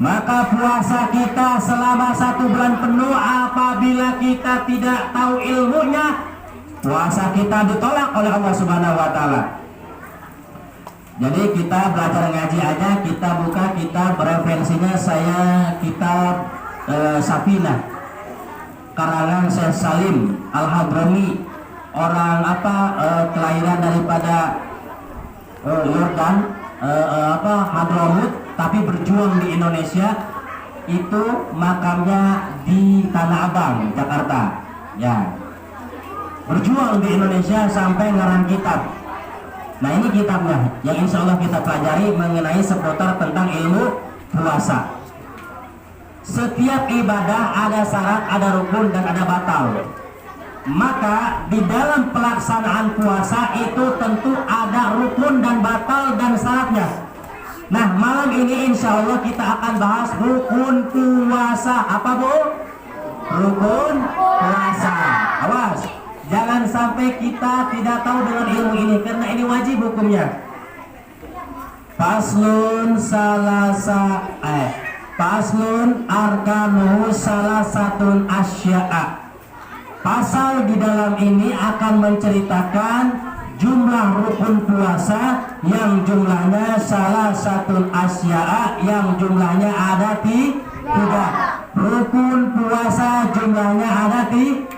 Speaker 3: Maka puasa kita selama 1 bulan penuh, apabila kita tidak tahu ilmunya, puasa kita ditolak oleh Allah Subhanahu wa taala. Jadi kita belajar ngaji aja, kita buka kitab referensinya, saya kitab Safinah karangan Syekh Salim Al-Hadrami, orang kelahiran daripada Yordan, Hadramut, tapi berjuang di Indonesia. Itu makamnya di Tanah Abang, Jakarta. Ya. Berjuang di Indonesia sampai ngarang kitab. Nah, ini kitabnya yang insya Allah kita pelajari mengenai seputar tentang ilmu puasa. Setiap ibadah ada syarat, ada rukun, dan ada batal. Maka di dalam pelaksanaan puasa itu tentu ada rukun dan batal dan syaratnya. Nah, malam ini insya Allah kita akan bahas rukun puasa. Apa, Bu? Rukun puasa. Awas, jangan sampai kita tidak tahu dengan ilmu ini, karena ini wajib hukumnya. Faslun arkanu salasatun asya'a. Pasal di dalam ini akan menceritakan jumlah rukun puasa yang jumlahnya salah satu asya'a, yang jumlahnya ada 3. Rukun puasa jumlahnya ada 3.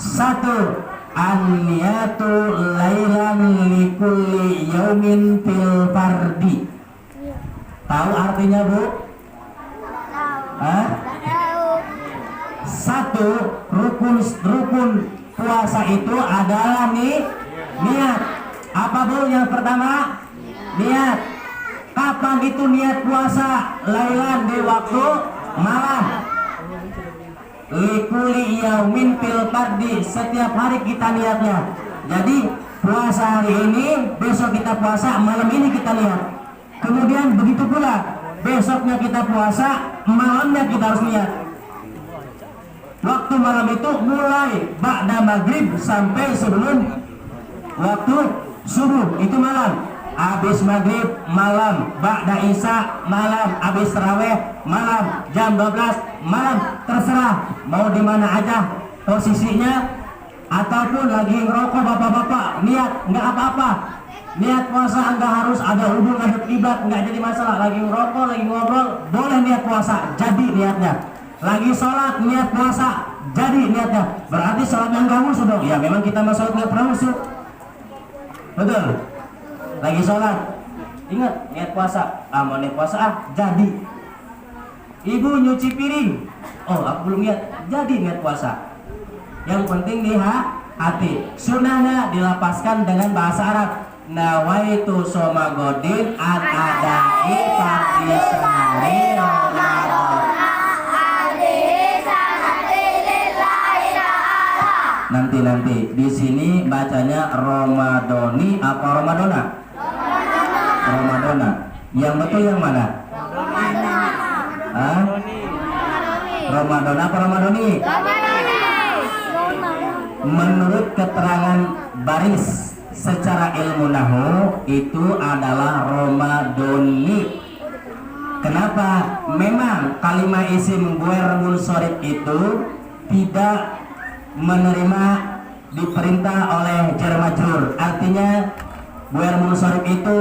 Speaker 3: 1. An-niyatu lailan likulli yaumin fil fardi. Tahu artinya, Bu? Hah? 1. Rukun puasa itu adalah niat. Apa, Bu, yang pertama? Niat. Kapan itu niat puasa? Lailan, di waktu malam. Likuli yaumin fil fardi, setiap hari kita niatnya. Jadi puasa hari ini, besok kita puasa, malam ini kita niat. Kemudian begitu pula besoknya kita puasa, malamnya kita harus niat. Waktu malam itu mulai ba'da maghrib sampai sebelum waktu subuh, itu malam. Habis maghrib malam, ba'da isya malam, habis tarawih malam, jam 12 malam, terserah mau di mana aja posisinya. Ataupun lagi ngerokok bapak-bapak, niat nggak apa-apa. Niat puasa nggak harus ada hubungan, ada kiblat, nggak jadi masalah. Lagi ngerokok, lagi ngobrol, boleh niat puasa, jadi niatnya. Lagi sholat niat puasa, jadi niatnya. Berarti sholat yang nggak musuh dong. Ya memang kita mau sholat nggak pernah musuh, betul. Lagi sholat, ingat niat puasa. Mau niat puasa, jadi. Ibu nyuci piring, oh aku belum niat, jadi niat puasa. Yang penting di hati. Sunnahnya dilapaskan dengan bahasa Arab. Nawaitu somagodin an adai fardisari Ramadan. Nanti di sini bacanya Ramadoni apa Ramadona? Ramadona. Yang betul yang mana? Ramadona apa Ramadoni? Menurut keterangan baris secara ilmu nahwu itu adalah Ramadoni. Kenapa? Memang kalimat isim ghair munsharif itu tidak menerima diperintah oleh jar majrur. Artinya ghair munsharif itu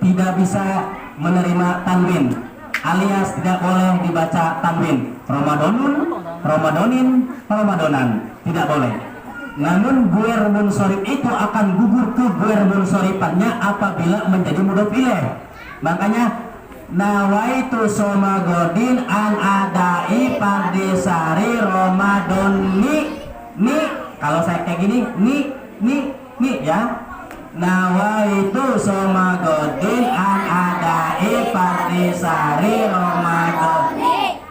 Speaker 3: tidak bisa menerima tanwin, alias tidak boleh dibaca tanwin. Ramadonun, Ramadonin, Ramadonan, tidak boleh. Namun ghair munsharif itu akan gugur ke ghair munsharifannya apabila menjadi mudhof ilaih. Makanya nawaitu somagodin an adai fardisari Ramadoni. Nih, kalau saya kayak gini, nih ya. Nawaitu somagodin an adai fardisari Ramadoni.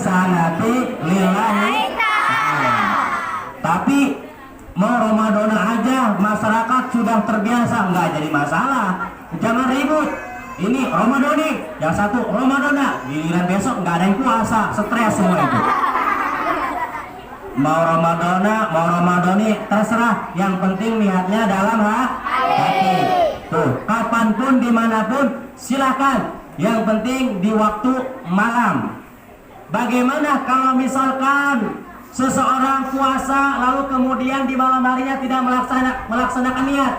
Speaker 3: sanati lillahi. Tapi mau Ramadan aja masyarakat sudah terbiasa, nggak jadi masalah. Jangan ribut. Ini Ramadan nih, yang satu Ramadan, giliran besok nggak ada yang puasa, stres semua itu. Mau Ramadan nih terserah, yang penting niatnya dalam hati. Tuh, kapanpun dimanapun silakan. Yang penting di waktu malam. Bagaimana kalau misalkan seseorang puasa lalu kemudian di malam harinya tidak melaksanakan niat?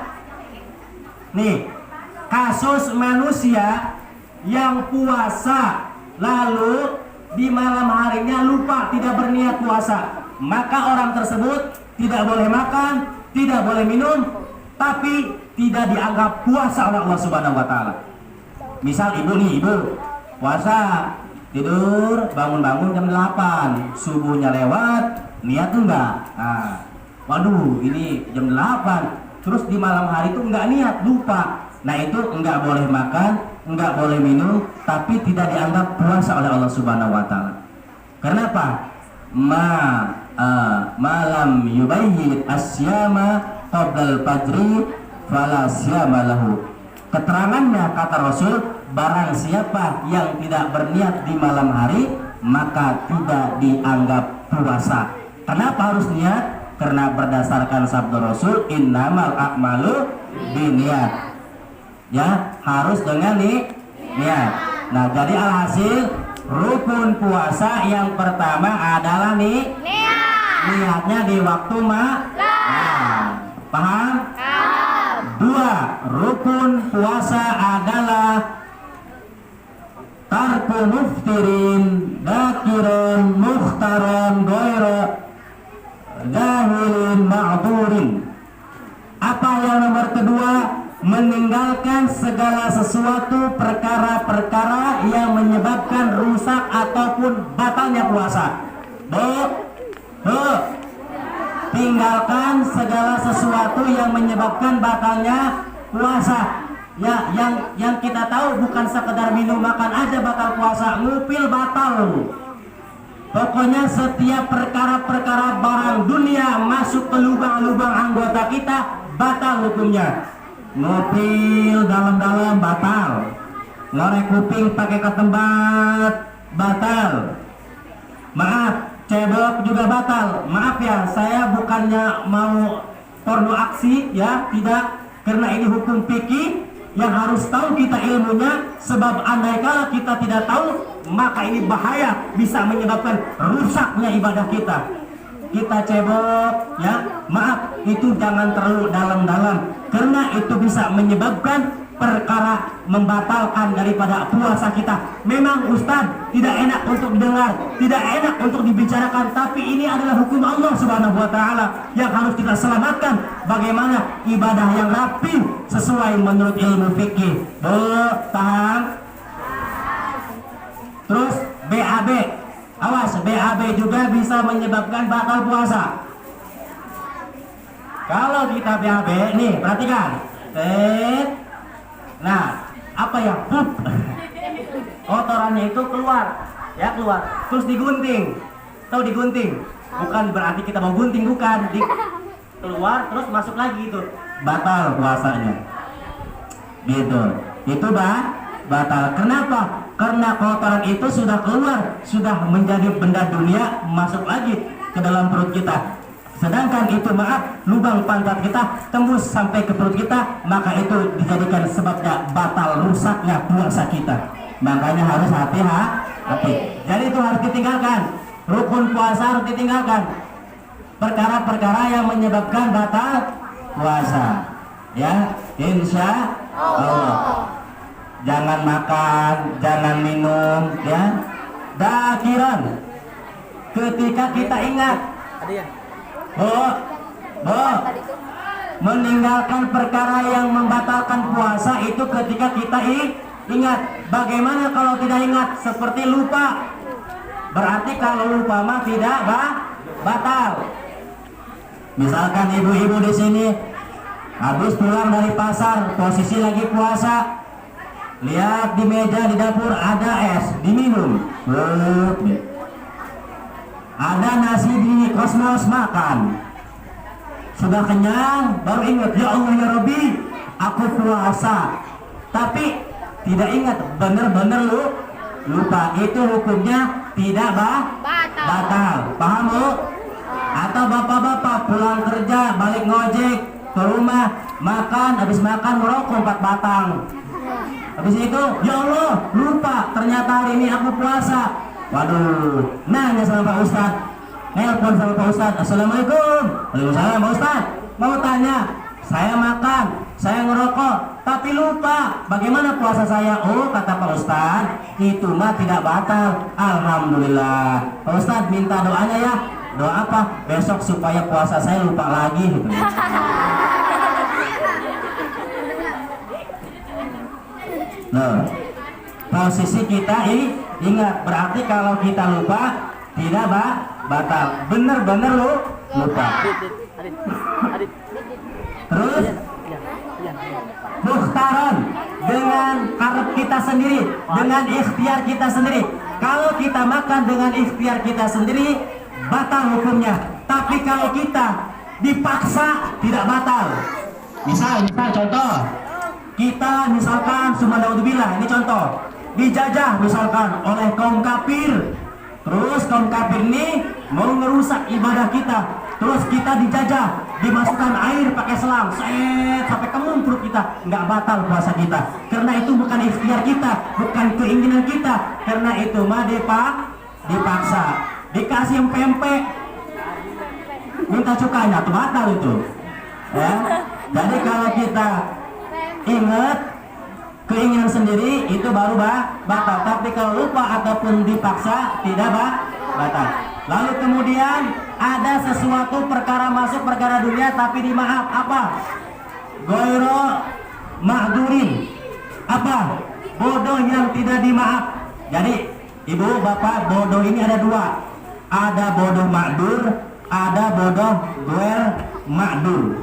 Speaker 3: Nih, kasus manusia yang puasa lalu di malam harinya lupa tidak berniat puasa, maka orang tersebut tidak boleh makan, tidak boleh minum, tapi tidak dianggap puasa oleh Allah Subhanahu wa taala. Misal ibu puasa, tidur bangun jam 8, subuhnya lewat, niat enggak? Nah, waduh ini jam 8, terus di malam hari itu enggak niat, lupa. Nah itu enggak boleh makan, enggak boleh minum, tapi tidak dianggap puasa oleh Allah Subhanahu wa taala. Kenapa? Malam yubayyid asyama qabla al-fajri fala syama lahu. Keterangannya kata Rasul, barang siapa yang tidak berniat di malam hari maka tidak dianggap puasa. Kenapa harus niat? Karena berdasarkan sabda Rasul, innamal a'malu binniyat. Ya, harus dengan niat. Nah, jadi alhasil rukun puasa yang pertama adalah niatnya di waktu paham? Dua, rukun puasa adalah tarku muftirin dakiran mukhtaran goyra jahilin ma'durin. Apa yang nomor kedua? Meninggalkan segala sesuatu perkara-perkara yang menyebabkan rusak ataupun batalnya puasa. Tinggalkan segala sesuatu yang menyebabkan batalnya puasa. Ya, yang kita tahu bukan sekedar minum makan aja batal puasa, ngupil batal. Pokoknya setiap perkara-perkara barang dunia masuk ke lubang-lubang anggota kita batal hukumnya. Ngupil dalam-dalam batal, ngorek kuping pakai ketembat batal, maaf cebok juga batal. Maaf ya, saya bukannya mau porno aksi ya, tidak, karena ini hukum fikih yang harus tahu kita ilmunya, sebab andai kala kita tidak tahu maka ini bahaya, bisa menyebabkan rusaknya ibadah kita. Kita cebok ya, maaf, itu jangan terlalu dalam-dalam, karena itu bisa menyebabkan perkara membatalkan daripada puasa kita. Memang Ustadz tidak enak untuk didengar, tidak enak untuk dibicarakan, tapi ini adalah hukum Allah Subhanahu wa taala yang harus kita selamatkan. Bagaimana ibadah yang rapi sesuai menurut ilmu fikih. Paham? Terus BAB, awas, BAB juga bisa menyebabkan batal puasa. Kalau kita BAB nih, perhatikan. Nah, apa ya? Kotorannya itu keluar, terus digunting. Tahu digunting? Bukan berarti kita mau gunting, bukan. Keluar terus masuk lagi itu. Batal puasanya. Gitu. Itu batal. Kenapa? Karena kotoran itu sudah keluar, sudah menjadi benda dunia, masuk lagi ke dalam perut kita. Sedangkan itu lubang pantat kita tembus sampai ke perut kita, maka itu dijadikan sebabnya batal rusaknya puasa kita. Makanya harus hati-hati. Jadi itu harus ditinggalkan. Rukun puasa harus ditinggalkan. Perkara-perkara yang menyebabkan batal puasa. Ya, insya Allah. Jangan makan, jangan minum, ya. Dakiran. Ketika kita ingat, meninggalkan perkara yang membatalkan puasa itu ketika kita ingat. Bagaimana kalau tidak ingat? Seperti lupa. Berarti kalau lupa mah tidak batal. Misalkan ibu-ibu di sini habis pulang dari pasar, posisi lagi puasa, lihat di meja di dapur ada es, diminum. ada nasi di kosmos makan. Sudah kenyang, baru ingat, ya Allah ya Rabbi, aku puasa. Tapi tidak ingat, benar-benar lupa. Itu hukumnya tidak batal. Paham Bu? Atau bapak-bapak pulang kerja, balik ngojek ke rumah, makan, habis makan merokok 4 batang. Habis itu, ya Allah, lupa, ternyata hari ini aku puasa. Waduh, nanya sama Pak Ustadz, nelpon sama Pak Ustadz, Assalamualaikum. Waalaikumsalam Pak Ustadz, mau tanya, saya makan, saya ngerokok, tapi lupa bagaimana puasa saya. Oh, kata Pak Ustadz, itu mah tidak batal. Alhamdulillah. Pak Ustadz minta doanya ya. Doa apa? Besok supaya puasa saya lupa lagi gitu. Nah, posisi kita ingat, berarti kalau kita lupa tidak batal, bener-bener lupa. Terus mukhtaron, dengan karep kita sendiri, dengan ikhtiar kita sendiri. Kalau kita makan dengan ikhtiar kita sendiri, batal hukumnya. Tapi kalau kita dipaksa, tidak batal. Misal contoh, kita misalkan subhanallah, ini contoh, dijajah misalkan oleh kaum kafir. Terus kaum kafir ini mau ngerusak ibadah kita. Terus kita dijajah, dimasukkan air pakai selang, sampai kemung perut kita, nggak batal puasa kita. Karena itu bukan ikhtiar kita, bukan keinginan kita. Karena itu mah dipaksa. Dikasih pempek, minta cukainya, tuh batal itu. Ya. Jadi kalau kita ingat keinginan sendiri itu baru batal. Tapi kalau lupa ataupun dipaksa tidak batal. Lalu kemudian ada sesuatu perkara masuk perkara dunia tapi dimaaf, apa? Goiro ma'durin, apa? Bodoh yang tidak dimaaf. Jadi ibu bapak, bodoh ini ada dua. Ada bodoh ma'dur, ada bodoh goer ma'dur.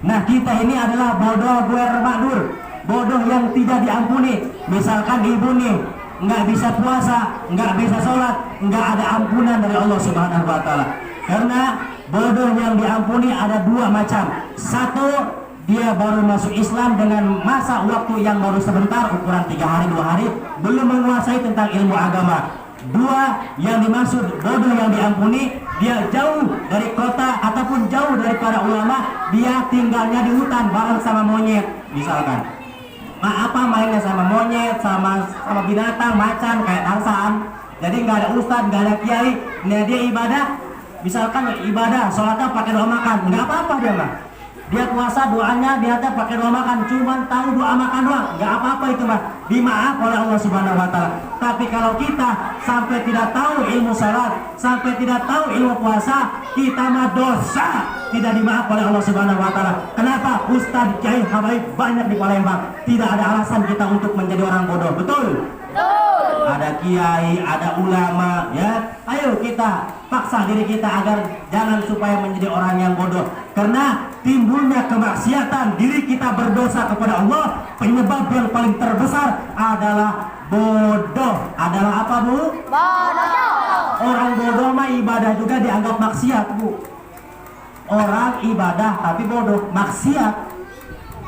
Speaker 3: Nah kita ini adalah bodoh goer ma'dur, bodoh yang tidak diampuni. Misalkan ibu nih nggak bisa puasa, nggak bisa sholat, nggak ada ampunan dari Allah Subhanahu Wa Taala. Karena bodoh yang diampuni ada dua macam. Satu, dia baru masuk Islam dengan masa waktu yang baru sebentar, ukuran 3 hari 2 hari, belum menguasai tentang ilmu agama. Dua, yang dimaksud bodoh yang diampuni, dia jauh dari kota ataupun jauh dari para ulama, dia tinggalnya di hutan bareng sama monyet misalkan. Mainnya sama monyet, sama binatang, macan kayak Tarzan. Jadi nggak ada ustadz, nggak ada kiai. Nah dia ibadah, misalkan ibadah, sholatnya pakai doa makan, nggak apa-apa dia mah. Dia puasa doanya dia pakai doa makan, cuman tahu doa makan doang, nggak apa-apa itu mah, dimaaf oleh Allah Subhanahu Wa Taala. Tapi kalau kita sampai tidak tahu ilmu salat, sampai tidak tahu ilmu puasa, kita mah dosa, tidak dimaaf oleh Allah Subhanahu Wa Taala. Kenapa? Ustadz Kiai Habaib banyak di Palembang, tidak ada alasan kita untuk menjadi orang bodoh, betul? Ada kiai, ada ulama, ya. Ayo kita paksa diri kita agar jangan supaya menjadi orang yang bodoh. Karena timbulnya kemaksiatan, diri kita berdosa kepada Allah, penyebab yang paling terbesar adalah bodoh. Adalah apa, Bu?
Speaker 4: Bodoh.
Speaker 3: Orang bodoh mah ibadah juga dianggap maksiat, Bu. Orang ibadah tapi bodoh, maksiat.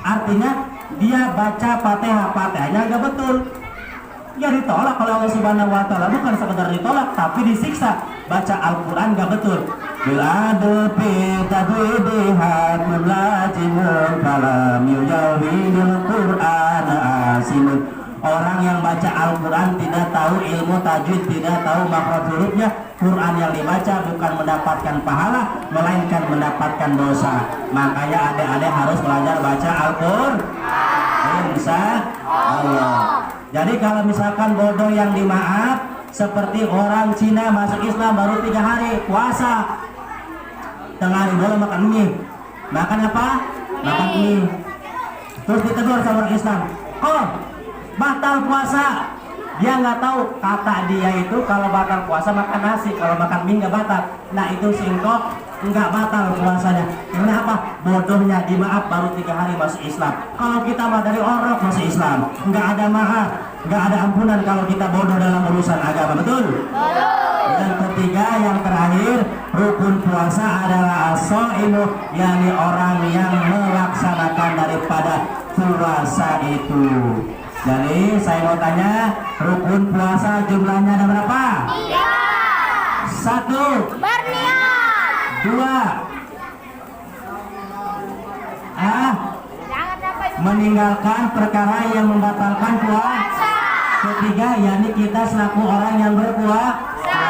Speaker 3: Artinya dia baca Fatihahnya nggak betul. Ya ditolak oleh Allah Subhanahu Wa Taala, bukan sekedar ditolak tapi disiksa. Baca Al-Quran gak betul. Bila depita bidihat mulajimun kalam yujawidul Quran asimun. Orang yang baca Al-Quran tidak tahu ilmu tajwid, tidak tahu makhraj hurufnya, Quran yang dibaca bukan mendapatkan pahala, melainkan mendapatkan dosa. Makanya adik-adik harus belajar baca Al-Quran. Insya Allah. Jadi kalau misalkan bodoh yang dimaaf, seperti orang Cina masuk Islam baru 3 hari puasa, tengah hari boleh makan mie. Makan apa? Makan mie. Terus ditegur sama orang Islam, oh batal puasa. Dia nggak tahu, kata dia itu kalau batal puasa makan nasi, kalau makan mie nggak batal. Nah itu singkok nggak batal puasanya. Kenapa? Bodohnya dimaaf baru 3 hari masuk Islam. Kalau kita mah dari orang masuk Islam, nggak ada maaf, nggak ada ampunan kalau kita bodoh dalam urusan agama, betul? Dan ketiga yang terakhir, rukun puasa adalah as-shaimu, yakni orang yang melaksanakan daripada puasa itu. Jadi saya mau tanya, rukun puasa jumlahnya ada berapa? 1,
Speaker 4: Berniat.
Speaker 3: 2,
Speaker 4: Jangan sampai
Speaker 3: meninggalkan perkara yang membatalkan puasa. Ketiga, yakni kita selaku orang yang berpuasa.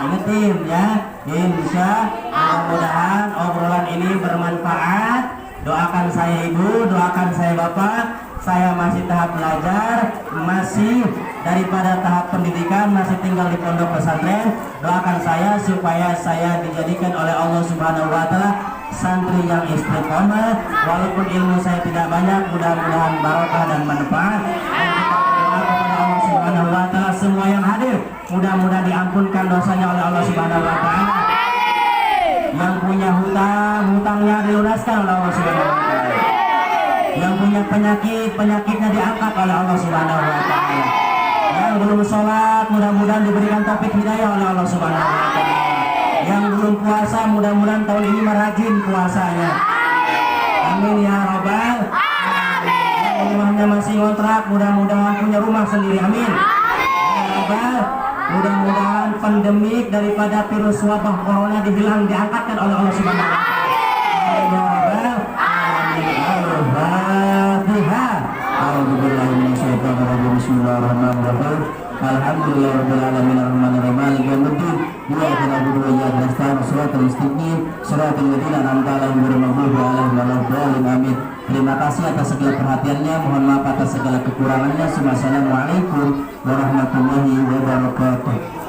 Speaker 3: Ingetin ya, insya mudah-mudahan obrolan ini bermanfaat. Doakan saya ibu, doakan saya bapak. Saya masih tahap belajar, masih daripada tahap pendidikan, masih tinggal di pondok pesantren. Doakan saya supaya saya dijadikan oleh Allah Subhanahu wa Ta'ala santri yang istiqomah. Walaupun ilmu saya tidak banyak, mudah-mudahan barokah dan manfaat. Dan kita berdoa kepada Allah Subhanahu wa Ta'ala semua yang hadir, mudah-mudahan diampunkan dosanya oleh Allah Subhanahu wa Ta'ala. Yang punya hutang, hutangnya dilunaskan oleh Allah Subhanahu wa Ta'ala. Yang punya penyakit, penyakitnya diangkat oleh Allah Subhanahu wa Ta'ala. Yang belum sholat, mudah-mudahan diberikan taufik hidayah oleh Allah Subhanahu wa Ta'ala. Yang belum puasa, mudah-mudahan tahun ini merajin puasanya. Amin ya robbal alamin. Yang rumahnya masih ngontrak, mudah-mudahan punya rumah sendiri. Amin ya robbal. Mudah-mudahan pandemik daripada virus wabah corona dihilang, diangkatkan oleh Allah Subhanahu wa Ta'ala. Amin ya robbal alamin. Al-Fatihah. A'udzubillahi minasyaitonir rajim. Bismillahirrahmanirrahim. Alhamdulillahirabbil alamin arrahmanirrahim maliki yaumiddin. Iyyaka na'budu wa iyyaka nasta'in. Shiratal mustaqim, shiratal ladzina an'amta 'alaihim ghairil maghdubi 'alaihim waladdallin. Amin. Terima kasih atas segala perhatiannya. Mohon maaf atas segala kekurangannya. Wassalamualaikum warahmatullahi wabarakatuh.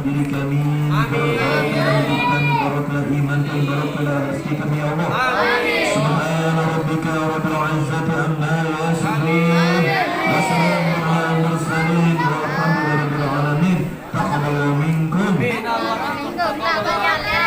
Speaker 5: diri kami, barokah hidup kami, barokah iman kami, barokah rezeki kami ya Allah.